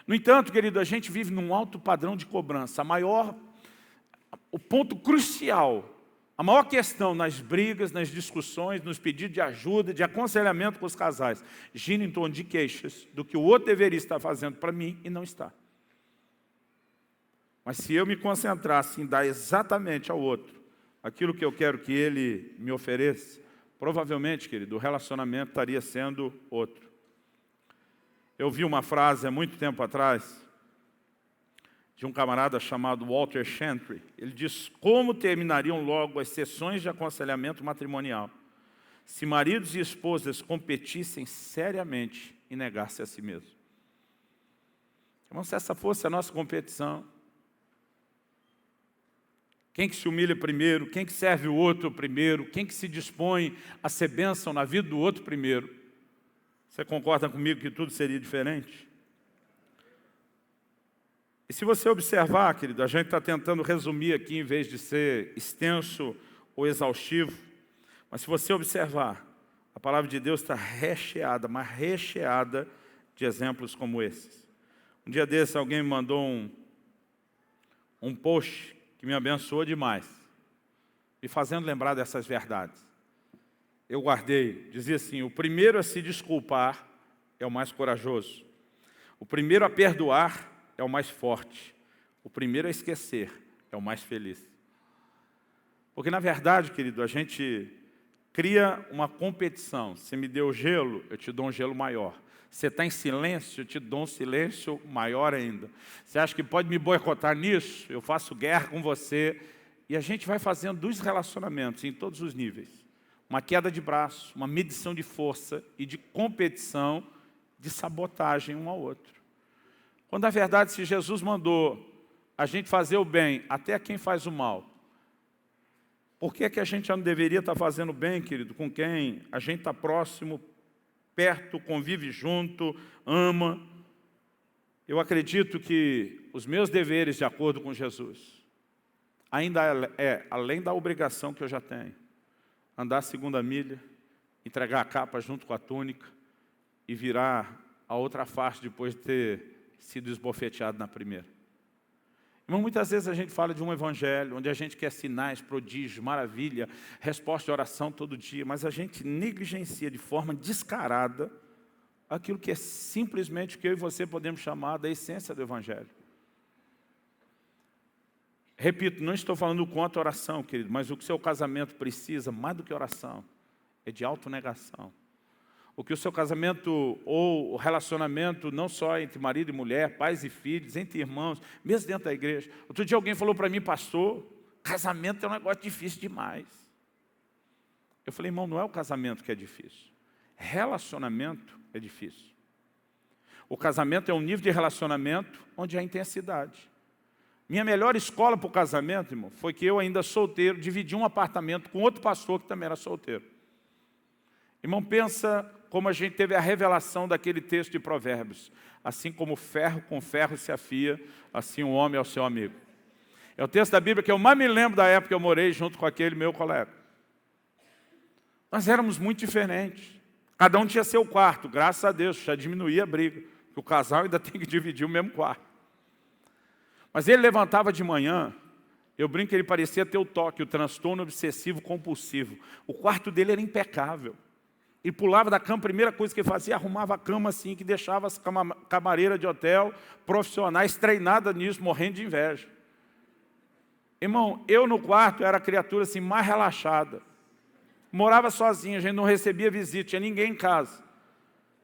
No entanto, querido, a gente vive num alto padrão de cobrança. O ponto crucial, a maior questão nas brigas, nas discussões, nos pedidos de ajuda, de aconselhamento com os casais, gira em torno de queixas do que o outro deveria estar fazendo para mim e não está. Mas se eu me concentrasse em dar exatamente ao outro aquilo que eu quero que ele me ofereça, provavelmente, querido, o relacionamento estaria sendo outro. Eu vi uma frase há muito tempo atrás, de um camarada chamado Walter Chantry. Ele diz: como terminariam logo as sessões de aconselhamento matrimonial se maridos e esposas competissem seriamente em negar-se a si mesmos? Irmão, se essa fosse a nossa competição, quem que se humilha primeiro, quem que serve o outro primeiro, quem que se dispõe a ser bênção na vida do outro primeiro, você concorda comigo que tudo seria diferente? E se você observar, querido, a gente está tentando resumir aqui em vez de ser extenso ou exaustivo, mas se você observar, a palavra de Deus está recheada, mas recheada de exemplos como esses. Um dia desses alguém me mandou um post que me abençoou demais, me fazendo lembrar dessas verdades. Eu guardei, dizia assim: o primeiro a se desculpar é o mais corajoso. O primeiro a perdoar é o mais forte. O primeiro a esquecer é o mais feliz. Porque, na verdade, querido, a gente cria uma competição. Você me deu gelo, eu te dou um gelo maior. Você está em silêncio, eu te dou um silêncio maior ainda. Você acha que pode me boicotar nisso? Eu faço guerra com você. E a gente vai fazendo dos relacionamentos, em todos os níveis, uma queda de braço, uma medição de força e de competição, de sabotagem um ao outro. Quando, na verdade, se Jesus mandou a gente fazer o bem até a quem faz o mal, por que a gente já não deveria estar fazendo bem, querido, com quem a gente está próximo, perto, convive junto, ama? Eu acredito que os meus deveres, de acordo com Jesus, ainda além da obrigação que eu já tenho, andar a segunda milha, entregar a capa junto com a túnica e virar a outra face depois de ter sido esbofeteado na primeira. Irmão, muitas vezes a gente fala de um evangelho onde a gente quer sinais, prodígios, maravilha, resposta de oração todo dia, mas a gente negligencia de forma descarada aquilo que é simplesmente o que eu e você podemos chamar da essência do evangelho. Repito, não estou falando contra a oração, querido, mas o que o seu casamento precisa, mais do que oração, é de autonegação. O que o seu casamento ou o relacionamento, não só entre marido e mulher, pais e filhos, entre irmãos, mesmo dentro da igreja. Outro dia alguém falou para mim: pastor, casamento é um negócio difícil demais. Eu falei: irmão, não é o casamento que é difícil. Relacionamento é difícil. O casamento é um nível de relacionamento onde há intensidade. Minha melhor escola para o casamento, irmão, foi que eu, ainda solteiro, dividi um apartamento com outro pastor que também era solteiro. Irmão, pensa como a gente teve a revelação daquele texto de Provérbios: assim como ferro com ferro se afia, assim o homem é o seu amigo. É o texto da Bíblia que eu mais me lembro da época que eu morei junto com aquele meu colega. Nós éramos muito diferentes. Cada um tinha seu quarto, graças a Deus, já diminuía a briga, porque o casal ainda tem que dividir o mesmo quarto. Mas ele levantava de manhã, eu brinco que ele parecia ter o toque, o transtorno obsessivo compulsivo. O quarto dele era impecável. Ele pulava da cama, a primeira coisa que ele fazia, arrumava a cama assim, que deixava as camareiras de hotel, profissionais, treinadas nisso, morrendo de inveja. Irmão, eu no quarto era a criatura assim, mais relaxada. Morava sozinho, a gente não recebia visita, tinha ninguém em casa.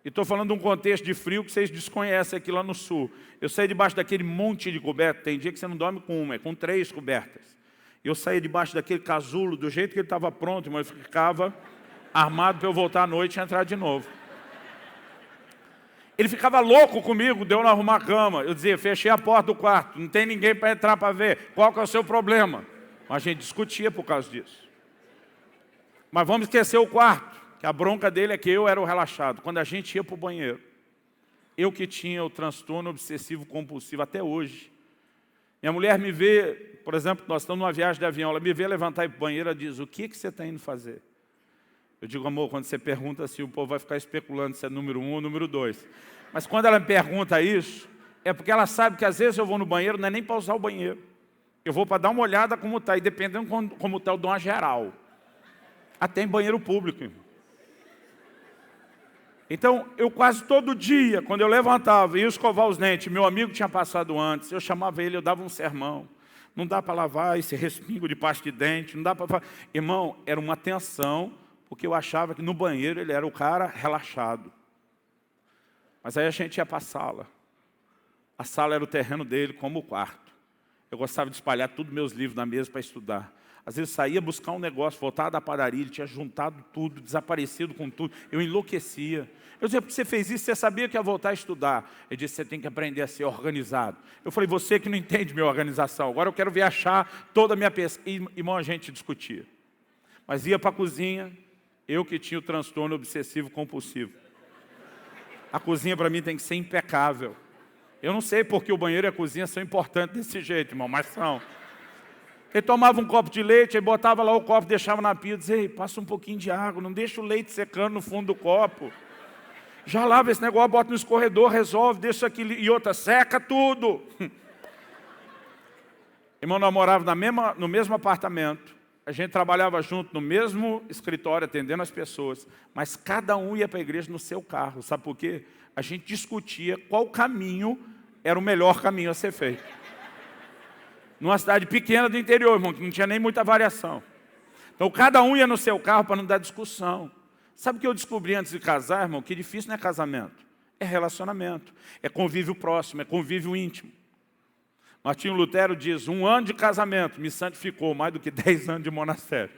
E estou falando de um contexto de frio que vocês desconhecem aqui lá no sul. Eu saí debaixo daquele monte de coberta, tem dia que você não dorme com uma, é com 3 cobertas. Eu saía debaixo daquele casulo, do jeito que ele estava pronto, mas eu ficava armado para eu voltar à noite e entrar de novo. Ele ficava louco comigo, deu não arrumar a cama. Eu dizia: fechei a porta do quarto, não tem ninguém para entrar para ver. Qual que é o seu problema? Mas a gente discutia por causa disso. Mas vamos esquecer o quarto, que a bronca dele é que eu era o relaxado. Quando a gente ia para o banheiro, eu que tinha o transtorno obsessivo compulsivo até hoje. Minha mulher me vê, por exemplo, nós estamos numa viagem de avião, ela me vê levantar e ir para o banheiro, ela diz: o que você está indo fazer? Eu digo: amor, quando você pergunta assim, o povo vai ficar especulando se é número 1 ou número 2. Mas quando ela me pergunta isso, é porque ela sabe que às vezes eu vou no banheiro, não é nem para usar o banheiro. Eu vou para dar uma olhada como está, e dependendo como está, eu dou uma geral. Até em banheiro público. Então, eu quase todo dia, quando eu levantava e ia escovar os dentes, meu amigo tinha passado antes, eu chamava ele, eu dava um sermão. Não dá para lavar esse respingo de pasta de dente, não dá para... Irmão, era uma tensão, porque eu achava que no banheiro ele era o cara relaxado. Mas aí a gente ia para a sala. A sala era o terreno dele, como o quarto. Eu gostava de espalhar todos os meus livros na mesa para estudar. Às vezes saía buscar um negócio, voltava da padaria, ele tinha juntado tudo, desaparecido com tudo. Eu enlouquecia. Eu dizia, você fez isso, você sabia que ia voltar a estudar. Ele disse, você tem que aprender a ser organizado. Eu falei, você que não entende minha organização, agora eu quero ver achar toda a minha pesquisa. E, irmão, a gente discutia. Mas ia para a cozinha, eu que tinha o transtorno obsessivo compulsivo. A cozinha para mim tem que ser impecável. Eu não sei porque o banheiro e a cozinha são importantes desse jeito, irmão, mas são. Ele tomava um copo de leite, aí botava lá o copo, deixava na pia, dizia, ei, passa um pouquinho de água, não deixa o leite secando no fundo do copo. Já lava esse negócio, bota no escorredor, resolve, deixa aquilo, e outra, seca tudo. Irmão, nós morávamos no mesmo apartamento, a gente trabalhava junto no mesmo escritório, atendendo as pessoas, mas cada um ia para a igreja no seu carro, sabe por quê? A gente discutia qual caminho era o melhor caminho a ser feito. Numa cidade pequena do interior, irmão, que não tinha nem muita variação. Então, cada um ia no seu carro para não dar discussão. Sabe o que eu descobri antes de casar, irmão? Que difícil não é casamento, é relacionamento, é convívio próximo, é convívio íntimo. Martinho Lutero diz, 1 ano de casamento me santificou mais do que 10 anos de monastério.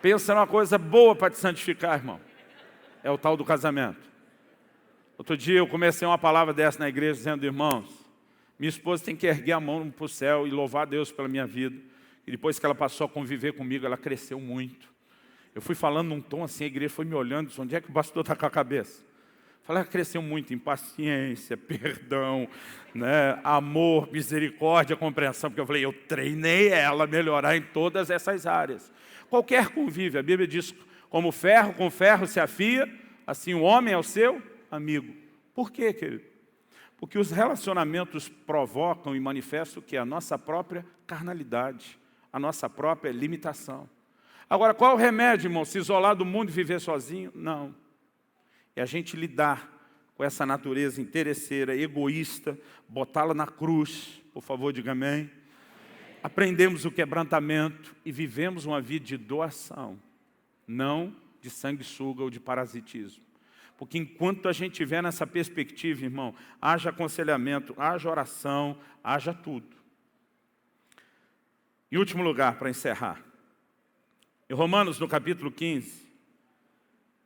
Pensa numa coisa boa para te santificar, irmão. É o tal do casamento. Outro dia eu comecei uma palavra dessa na igreja, dizendo, irmãos, minha esposa tem que erguer a mão para o céu e louvar a Deus pela minha vida. E depois que ela passou a conviver comigo, ela cresceu muito. Eu fui falando num tom assim, a igreja foi me olhando, disse, onde é que o pastor está com a cabeça? Falei, ela cresceu muito em paciência, perdão, né, amor, misericórdia, compreensão, porque eu falei, eu treinei ela a melhorar em todas essas áreas. Qualquer convívio, a Bíblia diz, como ferro com ferro se afia, assim o homem é o seu amigo. Por quê, querido? Porque os relacionamentos provocam e manifestam o que? A nossa própria carnalidade, a nossa própria limitação. Agora, qual é o remédio, irmão? Se isolar do mundo e viver sozinho? Não. É a gente lidar com essa natureza interesseira, egoísta, botá-la na cruz. Por favor, diga amém. Aprendemos o quebrantamento e vivemos uma vida de doação, não de sanguessuga ou de parasitismo. Porque enquanto a gente estiver nessa perspectiva, irmão, haja aconselhamento, haja oração, haja tudo. Em último lugar, para encerrar, em Romanos, no capítulo 15,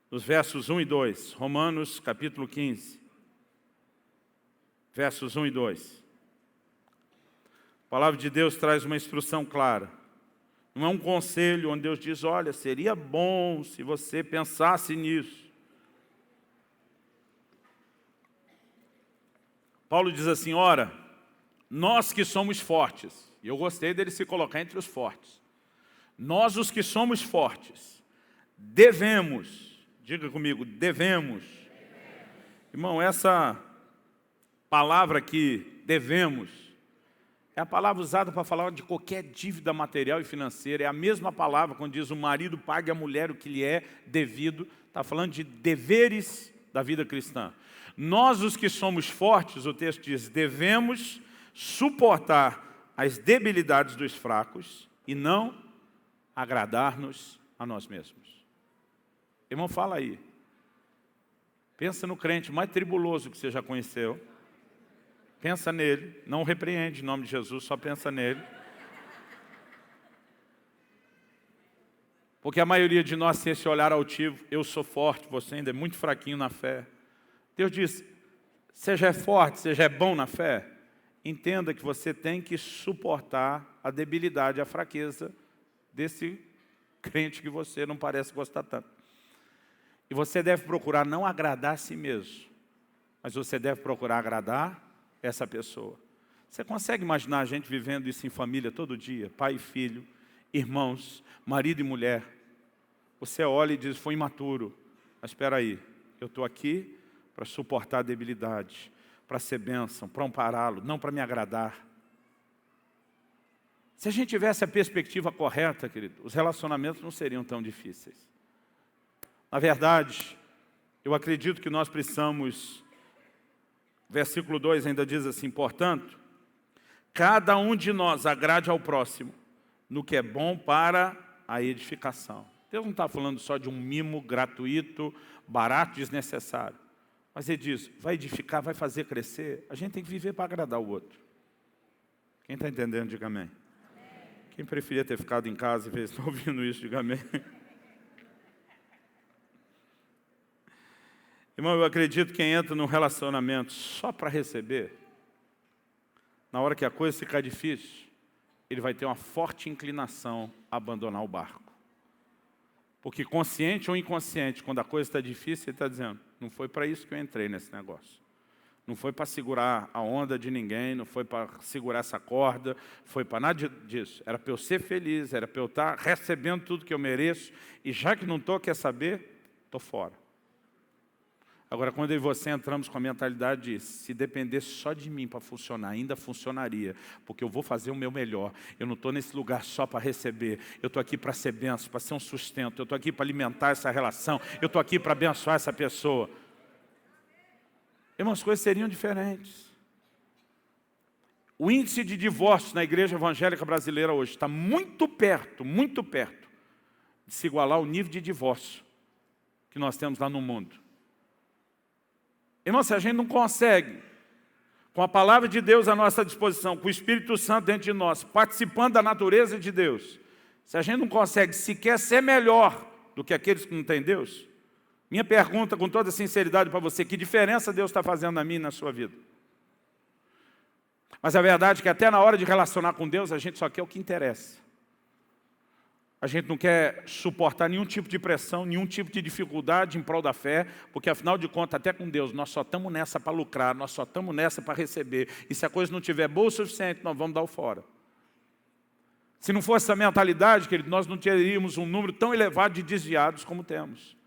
nos versos 1 e 2, Romanos, capítulo 15, versos 1 e 2. A palavra de Deus traz uma instrução clara. Não é um conselho onde Deus diz, olha, seria bom se você pensasse nisso. Paulo diz assim, ora, nós que somos fortes, e eu gostei dele se colocar entre os fortes, nós os que somos fortes, devemos, diga comigo, devemos. Irmão, essa palavra aqui, devemos, é a palavra usada para falar de qualquer dívida material e financeira, é a mesma palavra quando diz o marido pague à mulher o que lhe é devido, está falando de deveres da vida cristã. Nós, os que somos fortes, o texto diz, devemos suportar as debilidades dos fracos e não agradar-nos a nós mesmos. Irmão, fala aí. Pensa no crente mais tribuloso que você já conheceu. Pensa nele, não repreende em nome de Jesus, só pensa nele. Porque a maioria de nós tem esse olhar altivo, eu sou forte, você ainda é muito fraquinho na fé. Deus diz, seja é forte, seja é bom na fé, entenda que você tem que suportar a debilidade, a fraqueza desse crente que você não parece gostar tanto. E você deve procurar não agradar a si mesmo, mas você deve procurar agradar essa pessoa. Você consegue imaginar a gente vivendo isso em família todo dia? Pai e filho, irmãos, marido e mulher. Você olha e diz, foi imaturo. Mas espera aí, eu estou aqui para suportar a debilidade, para ser bênção, para ampará-lo, não para me agradar. Se a gente tivesse a perspectiva correta, querido, os relacionamentos não seriam tão difíceis. Na verdade, Eu acredito que nós precisamos, versículo 2 ainda diz assim, portanto, cada um de nós agrade ao próximo no que é bom para a edificação. Deus não está falando só de um mimo gratuito, barato, desnecessário. Mas Ele diz, vai edificar, vai fazer crescer. A gente tem que viver para agradar o outro. Quem está entendendo, diga amém. Quem preferia ter ficado em casa e ver, está ouvindo isso, diga amém. Irmão, eu acredito que quem entra num relacionamento só para receber, na hora que a coisa ficar difícil, ele vai ter uma forte inclinação a abandonar o barco. Porque consciente ou inconsciente, quando a coisa está difícil, ele está dizendo, não foi para isso que eu entrei nesse negócio. Não foi para segurar a onda de ninguém, não foi para segurar essa corda, foi para nada disso. Era para eu ser feliz, era para eu estar recebendo tudo que eu mereço, e já que não estou, quer saber? Estou fora. Agora, quando eu e você entramos com a mentalidade de se dependesse só de mim para funcionar, ainda funcionaria, porque eu vou fazer o meu melhor. Eu não estou nesse lugar só para receber. Eu estou aqui para ser bênção, para ser um sustento. Eu estou aqui para alimentar essa relação. Eu estou aqui para abençoar essa pessoa. Irmãos, as coisas seriam diferentes. O índice de divórcio na igreja evangélica brasileira hoje está muito perto de se igualar ao nível de divórcio que nós temos lá no mundo. Irmão, se a gente não consegue, com a palavra de Deus à nossa disposição, com o Espírito Santo dentro de nós, participando da natureza de Deus, se a gente não consegue sequer ser melhor do que aqueles que não têm Deus, minha pergunta com toda sinceridade para você, que diferença Deus está fazendo na minha e na sua vida? Mas a verdade é que até na hora de relacionar com Deus, a gente só quer o que interessa. A gente não quer suportar nenhum tipo de pressão, nenhum tipo de dificuldade em prol da fé, porque afinal de contas, até com Deus, nós só estamos nessa para lucrar, nós só estamos nessa para receber. E se a coisa não estiver boa o suficiente, nós vamos dar o fora. Se não fosse essa mentalidade, querido, nós não teríamos um número tão elevado de desviados como temos.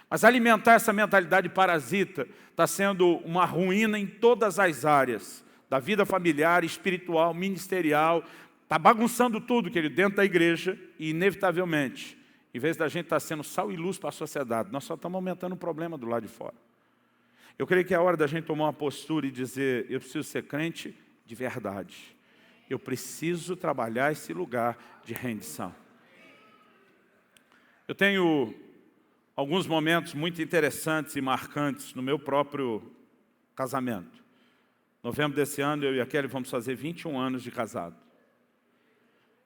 Mas alimentar essa mentalidade parasita está sendo uma ruína em todas as áreas, da vida familiar, espiritual, ministerial. Está bagunçando tudo, querido, dentro da igreja e, inevitavelmente, em vez da gente estar sendo sal e luz para a sociedade, nós só estamos aumentando o problema do lado de fora. Eu creio que é a hora da gente tomar uma postura e dizer, eu preciso ser crente de verdade. Eu preciso trabalhar esse lugar de rendição. Eu tenho alguns momentos muito interessantes e marcantes no meu próprio casamento. Em novembro desse ano, eu e a Kelly vamos fazer 21 anos de casado.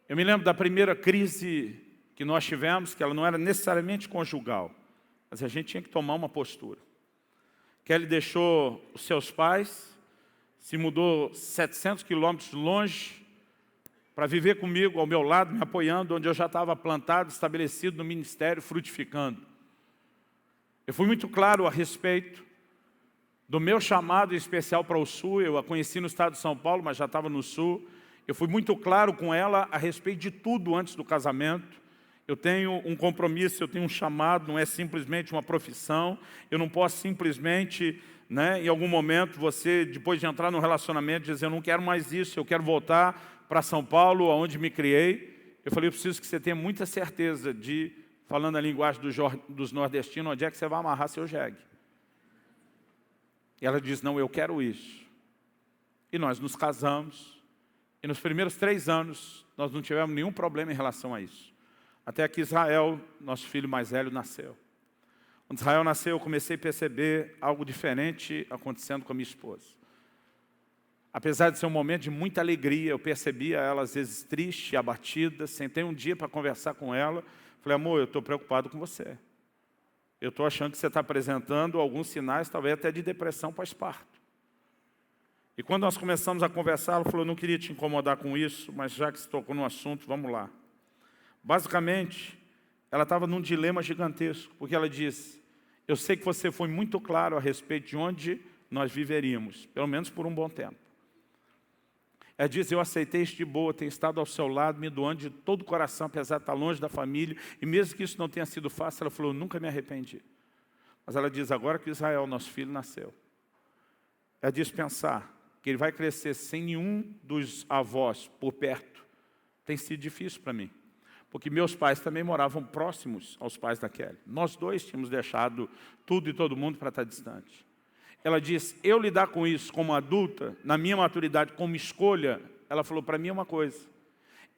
Eu me lembro da primeira crise que nós tivemos, que ela não era necessariamente conjugal, mas a gente tinha que tomar uma postura. Kelly deixou os seus pais, se mudou 700 quilômetros longe para viver comigo, ao meu lado, me apoiando, onde eu já estava plantado, estabelecido no ministério, frutificando. Eu fui muito claro a respeito do meu chamado especial para o Sul. Eu a conheci no estado de São Paulo, mas já estava no Sul. Eu fui muito claro com ela a respeito de tudo antes do casamento. Eu tenho um compromisso, eu tenho um chamado, não é simplesmente uma profissão. Eu não posso simplesmente, em algum momento, você, depois de entrar no relacionamento, dizer, eu não quero mais isso, eu quero voltar para São Paulo, onde me criei. Eu falei, eu preciso que você tenha muita certeza de, falando a linguagem dos nordestinos, onde é que você vai amarrar seu jegue. E ela disse, não, eu quero isso. E nós nos casamos. E nos primeiros 3 anos, nós não tivemos nenhum problema em relação a isso. Até que Israel, nosso filho mais velho, nasceu. Quando Israel nasceu, eu comecei a perceber algo diferente acontecendo com a minha esposa. Apesar de ser um momento de muita alegria, eu percebia ela às vezes triste, abatida. Sentei um dia para conversar com ela. Falei, amor, eu estou preocupado com você. Eu estou achando que você está apresentando alguns sinais, talvez até de depressão pós-parto. E quando nós começamos a conversar, ela falou, eu não queria te incomodar com isso, mas já que você tocou no assunto, vamos lá. Basicamente, ela estava num dilema gigantesco, porque ela disse, eu sei que você foi muito claro a respeito de onde nós viveríamos, pelo menos por um bom tempo. Ela disse, eu aceitei isso de boa, tenho estado ao seu lado, me doando de todo o coração, apesar de estar longe da família, e mesmo que isso não tenha sido fácil, ela falou, eu nunca me arrependi. Mas ela diz, agora que Israel, nosso filho, nasceu. Ela diz, pensar que ele vai crescer sem nenhum dos avós por perto, tem sido difícil para mim. porque meus pais também moravam próximos aos pais da Kelly. Nós dois tínhamos deixado tudo e todo mundo para estar distante. Ela disse, eu lidar com isso como adulta, na minha maturidade, como escolha, ela falou para mim uma coisa,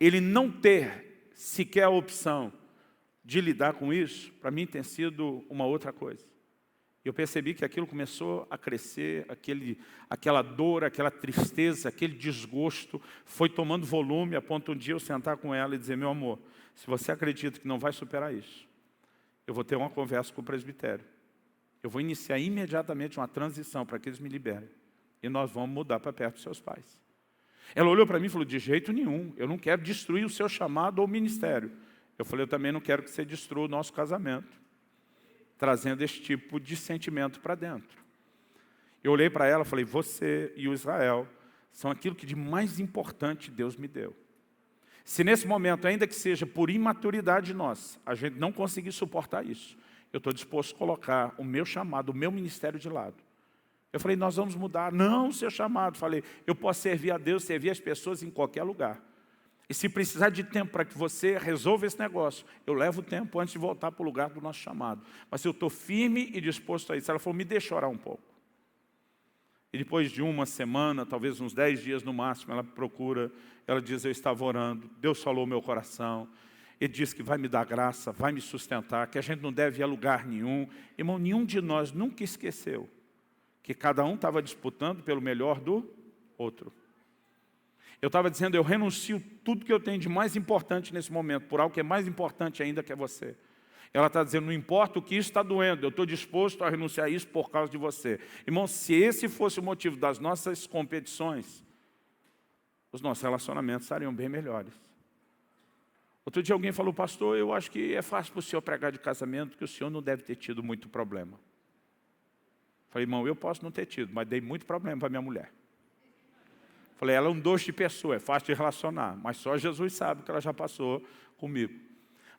ele não ter sequer a opção de lidar com isso, para mim tem sido uma outra coisa. Eu percebi que aquilo começou a crescer, aquela dor, aquela tristeza, aquele desgosto, foi tomando volume, a ponto de um dia eu sentar com ela e dizer, meu amor, se você acredita que não vai superar isso, eu vou ter uma conversa com o presbitério. Eu vou iniciar imediatamente uma transição para que eles me liberem. E nós vamos mudar para perto dos seus pais. Ela olhou para mim e falou, de jeito nenhum, eu não quero destruir o seu chamado ou ministério. Eu falei, eu também não quero que você destrua o nosso casamento, trazendo esse tipo de sentimento para dentro. Eu olhei para ela e falei, você e o Israel são aquilo que de mais importante Deus me deu. Se nesse momento, ainda que seja por imaturidade nossa, a gente não conseguir suportar isso, eu estou disposto a colocar o meu chamado, o meu ministério de lado. Eu falei, nós vamos mudar. Não, o seu chamado. Falei, eu posso servir a Deus, servir as pessoas em qualquer lugar. E se precisar de tempo para que você resolva esse negócio, eu levo tempo antes de voltar para o lugar do nosso chamado. Mas eu estou firme e disposto a isso. Ela falou, me deixa orar um pouco. E depois de uma semana, talvez uns 10 dias no máximo, ela procura, ela diz, eu estava orando, Deus falou ao meu coração, Ele disse que vai me dar graça, vai me sustentar, que a gente não deve ir a lugar nenhum. Irmão, nenhum de nós nunca esqueceu que cada um estava disputando pelo melhor do outro. Eu estava dizendo, eu renuncio tudo que eu tenho de mais importante nesse momento, por algo que é mais importante ainda que é você. Ela está dizendo, não importa o que isso está doendo, eu estou disposto a renunciar a isso por causa de você. Irmão, se esse fosse o motivo das nossas competições, os nossos relacionamentos estariam bem melhores. Outro dia alguém falou, pastor, eu acho que é fácil para o senhor pregar de casamento, porque o senhor não deve ter tido muito problema. Falei, irmão, eu posso não ter tido, mas dei muito problema para minha mulher. Falei, ela é um doce de pessoa, é fácil de relacionar, mas só Jesus sabe o que ela já passou comigo.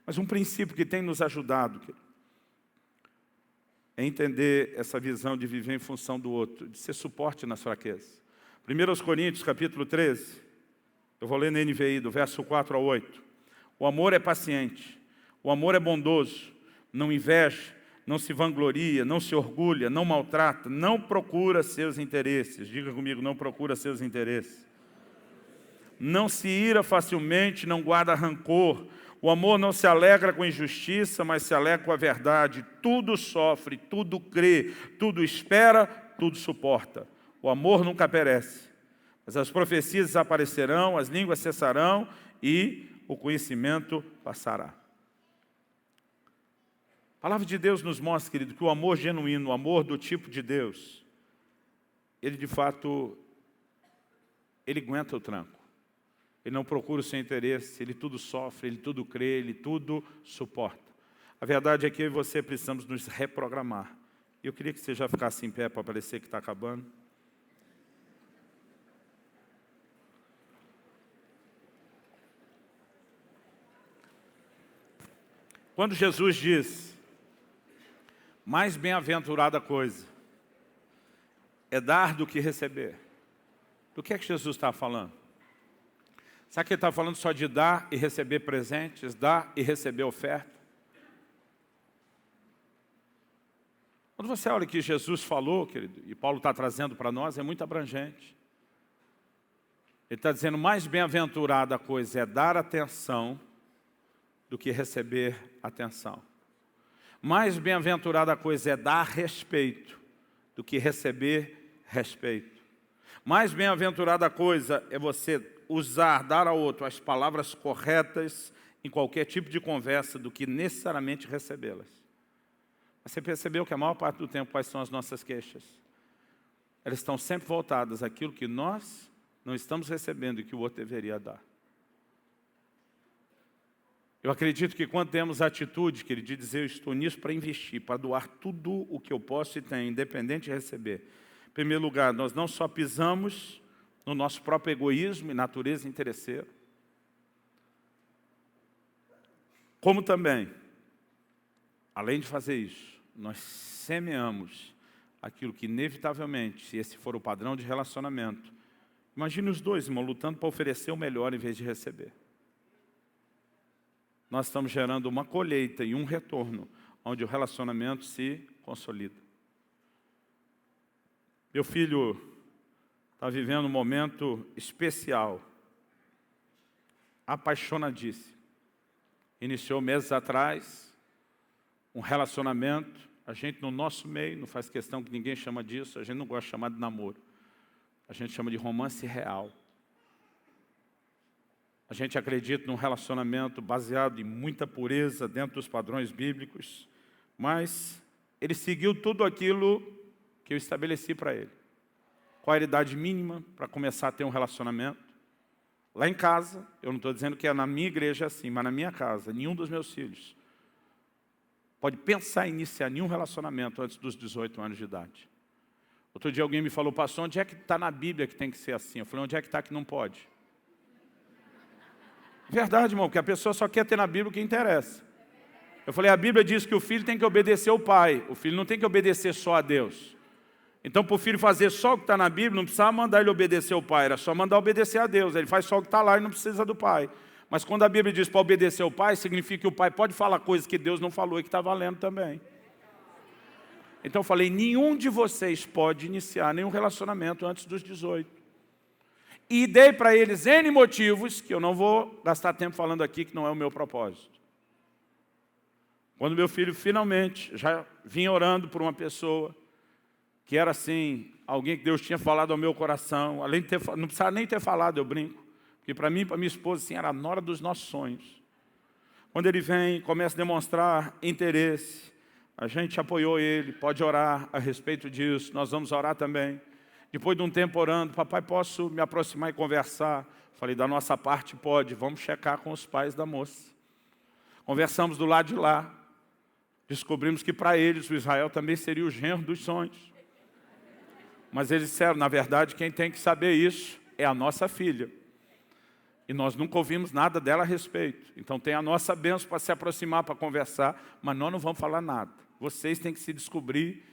Mas um princípio que tem nos ajudado é entender essa visão de viver em função do outro, de ser suporte nas fraquezas. 1 Coríntios, capítulo 13, eu vou ler na NVI, do verso 4 ao 8. O amor é paciente, o amor é bondoso, não inveja, não se vangloria, não se orgulha, não maltrata, não procura seus interesses. Diga comigo, não procura seus interesses. Não se ira facilmente, não guarda rancor. O amor não se alegra com injustiça, mas se alegra com a verdade. Tudo sofre, tudo crê, tudo espera, tudo suporta. O amor nunca perece. Mas as profecias desaparecerão, as línguas cessarão e o conhecimento passará. A palavra de Deus nos mostra, querido, que o amor genuíno, o amor do tipo de Deus, ele de fato, ele aguenta o tranco. Ele não procura o seu interesse, ele tudo sofre, ele tudo crê, ele tudo suporta. A verdade é que eu e você precisamos nos reprogramar. Eu queria que você já ficasse em pé para parecer que está acabando. Quando Jesus diz, mais bem-aventurada coisa é dar do que receber. Do que é que Jesus está falando? Sabe que ele está falando só de dar e receber presentes, dar e receber oferta? Quando você olha o que Jesus falou, querido, e Paulo está trazendo para nós, é muito abrangente. Ele está dizendo, mais bem-aventurada coisa é dar atenção do que receber atenção. Mais bem-aventurada coisa é dar respeito do que receber respeito. Mais bem-aventurada coisa é você usar, dar ao outro as palavras corretas em qualquer tipo de conversa do que necessariamente recebê-las. Você percebeu que a maior parte do tempo quais são as nossas queixas? Elas estão sempre voltadas àquilo que nós não estamos recebendo e que o outro deveria dar. Eu acredito que quando temos a atitude, querido, de dizer eu estou nisso para investir, para doar tudo o que eu posso e tenho, independente de receber. Em primeiro lugar, nós não só pisamos no nosso próprio egoísmo e natureza interesseira, como também, além de fazer isso, nós semeamos aquilo que inevitavelmente, se esse for o padrão de relacionamento, imagine os dois, irmão, lutando para oferecer o melhor em vez de receber. nós estamos gerando uma colheita e um retorno, onde o relacionamento se consolida. Meu filho está vivendo um momento especial, apaixonadíssimo. Iniciou meses atrás um relacionamento. A gente no nosso meio, não faz questão que ninguém chama disso, a gente não gosta de chamar de namoro. A gente chama de romance real. A gente acredita num relacionamento baseado em muita pureza dentro dos padrões bíblicos, mas ele seguiu tudo aquilo que eu estabeleci para ele. Qual a idade mínima para começar a ter um relacionamento? Lá em casa, eu não estou dizendo que é na minha igreja assim, mas na minha casa, nenhum dos meus filhos pode pensar em iniciar nenhum relacionamento antes dos 18 anos de idade. Outro dia alguém me falou, pastor, onde é que está na Bíblia que tem que ser assim? Eu falei, onde é que está que não pode? Verdade, irmão, porque a pessoa só quer ter na Bíblia o que interessa. Eu falei, a Bíblia diz que o filho tem que obedecer ao pai, o filho não tem que obedecer só a Deus. Então, para o filho fazer só o que está na Bíblia, não precisava mandar ele obedecer ao pai, era só mandar obedecer a Deus. Ele faz só o que está lá e não precisa do pai. Mas quando a Bíblia diz para obedecer ao pai, significa que o pai pode falar coisas que Deus não falou e que está valendo também. Então eu falei, nenhum de vocês pode iniciar nenhum relacionamento antes dos 18. E dei para eles N motivos, que eu não vou gastar tempo falando aqui, que não é o meu propósito. Quando meu filho finalmente, já vinha orando por uma pessoa, que era assim, alguém que Deus tinha falado ao meu coração, além de ter, não precisava nem ter falado, eu brinco, porque para mim e para minha esposa, assim, era a nora dos nossos sonhos. Quando ele vem, começa a demonstrar interesse, a gente apoiou ele, pode orar a respeito disso, nós vamos orar também. Depois de um tempo orando, papai, posso me aproximar e conversar? Falei, da nossa parte pode, vamos checar com os pais da moça. Conversamos do lado de lá, descobrimos que para eles o Israel também seria o genro dos sonhos. Mas eles disseram, na verdade, quem tem que saber isso é a nossa filha. E nós nunca ouvimos nada dela a respeito. Então tem a nossa bênção para se aproximar, para conversar, mas nós não vamos falar nada. Vocês têm que se descobrir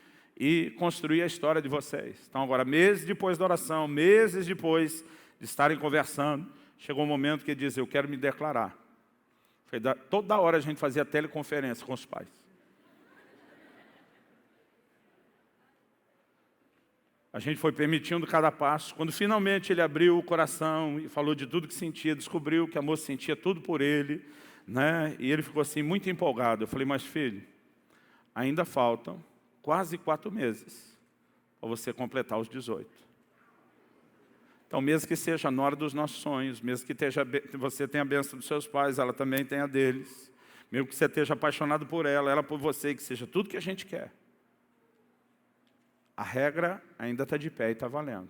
e construir a história de vocês. Então agora, meses depois da oração, meses depois de estarem conversando, chegou um momento que ele diz, eu quero me declarar. Toda hora a gente fazia teleconferência com os pais. A gente foi permitindo cada passo. Quando finalmente ele abriu o coração e falou de tudo que sentia, descobriu que a moça sentia tudo por ele, né? E ele ficou assim muito empolgado. Eu falei, mas filho, ainda faltam quase 4 meses para você completar os 18. Então, mesmo que seja na hora dos nossos sonhos, mesmo que você tenha a bênção dos seus pais, ela também tem a deles. Mesmo que você esteja apaixonado por ela por você, que seja tudo que a gente quer. A regra ainda está de pé e está valendo.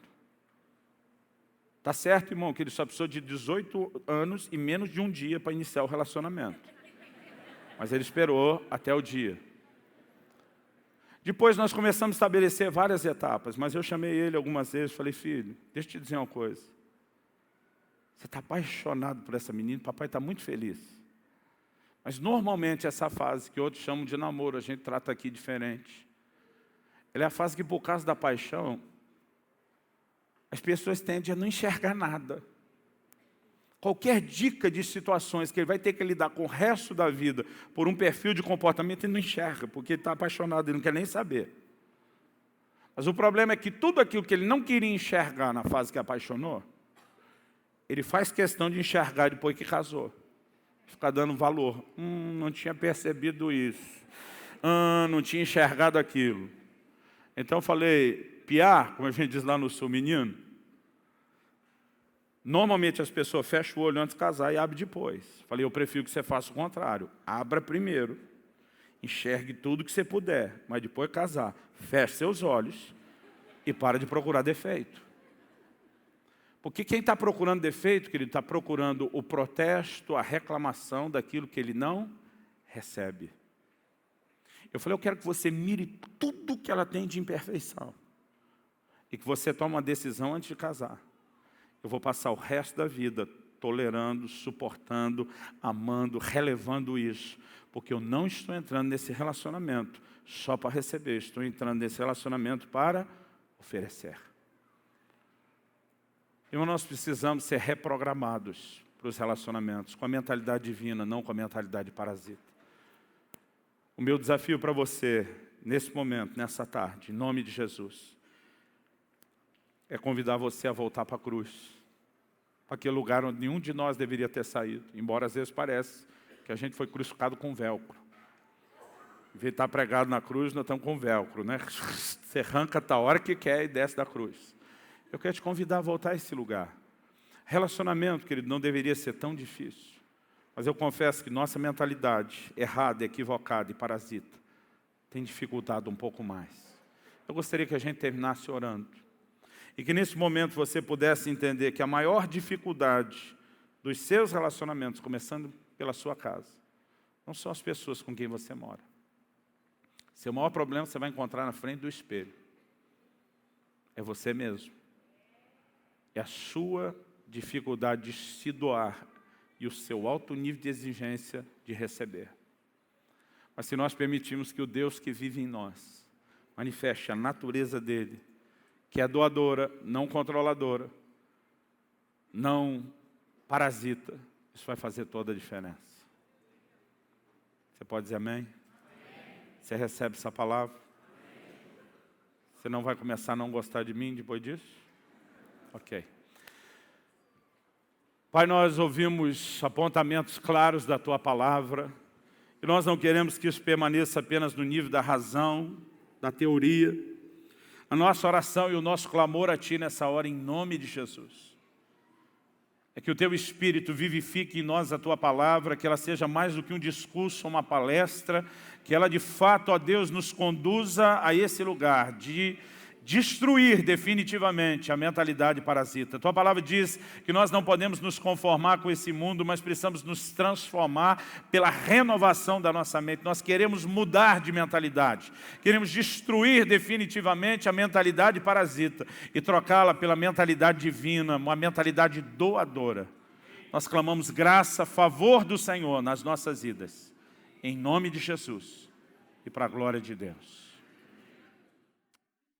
Está certo, irmão, que ele só precisou de 18 anos e menos de um dia para iniciar o relacionamento. Mas ele esperou até o dia. Depois nós começamos a estabelecer várias etapas, mas eu chamei ele algumas vezes e falei, filho, deixa eu te dizer uma coisa. Você está apaixonado por essa menina, papai está muito feliz. Mas normalmente essa fase, que outros chamam de namoro, a gente trata aqui diferente. Ela é a fase que, por causa da paixão, as pessoas tendem a não enxergar nada. Qualquer dica de situações que ele vai ter que lidar com o resto da vida por um perfil de comportamento, ele não enxerga, porque ele está apaixonado, ele não quer nem saber. Mas o problema é que tudo aquilo que ele não queria enxergar na fase que apaixonou, ele faz questão de enxergar depois que casou. Ficar dando valor. Não tinha percebido isso. Não tinha enxergado aquilo. Então eu falei, piar, como a gente diz lá no sul, menino, normalmente as pessoas fecham o olho antes de casar e abrem depois. Falei, eu prefiro que você faça o contrário. Abra primeiro, enxergue tudo que você puder, mas depois de casar, feche seus olhos e para de procurar defeito. Porque quem está procurando defeito, querido, está procurando o protesto, a reclamação daquilo que ele não recebe. Eu falei, eu quero que você mire tudo que ela tem de imperfeição. E que você tome uma decisão antes de casar. Eu vou passar o resto da vida tolerando, suportando, amando, relevando isso. Porque eu não estou entrando nesse relacionamento só para receber. Estou entrando nesse relacionamento para oferecer. Irmão, nós precisamos ser reprogramados. para os relacionamentos, com a mentalidade divina, não com a mentalidade parasita. O meu desafio para você, nesse momento, nessa tarde, em nome de Jesus, é convidar você a voltar para a cruz, para aquele lugar onde nenhum de nós deveria ter saído, embora às vezes pareça que a gente foi crucificado com velcro. Em vez de estar pregado na cruz, nós estamos com velcro, né? Você arranca a hora que quer e desce da cruz. Eu quero te convidar a voltar a esse lugar. Relacionamento, querido, não deveria ser tão difícil. Mas eu confesso que nossa mentalidade errada, equivocada e parasita tem dificultado um pouco mais. Eu gostaria que a gente terminasse orando. E que nesse momento você pudesse entender que a maior dificuldade dos seus relacionamentos, começando pela sua casa, não são as pessoas com quem você mora. Seu maior problema você vai encontrar na frente do espelho. É você mesmo. É a sua dificuldade de se doar e o seu alto nível de exigência de receber. Mas se nós permitirmos que o Deus que vive em nós manifeste a natureza dele, que é doadora, não controladora, não parasita, isso vai fazer toda a diferença. Você pode dizer amém? Você recebe essa palavra? Você não vai começar a não gostar de mim depois disso? Ok. Pai, nós ouvimos apontamentos claros da Tua palavra, e nós não queremos que isso permaneça apenas no nível da razão, da teoria. A nossa oração e o nosso clamor a Ti nessa hora, em nome de Jesus, é que o Teu Espírito vivifique em nós a Tua palavra, que ela seja mais do que um discurso, uma palestra, que ela de fato, ó Deus, nos conduza a esse lugar de destruir definitivamente a mentalidade parasita. Tua palavra diz que nós não podemos nos conformar com esse mundo, mas precisamos nos transformar pela renovação da nossa mente. Nós queremos mudar de mentalidade. Queremos destruir definitivamente a mentalidade parasita e trocá-la pela mentalidade divina, uma mentalidade doadora. Nós clamamos graça, favor do Senhor nas nossas vidas. Em nome de Jesus e para a glória de Deus.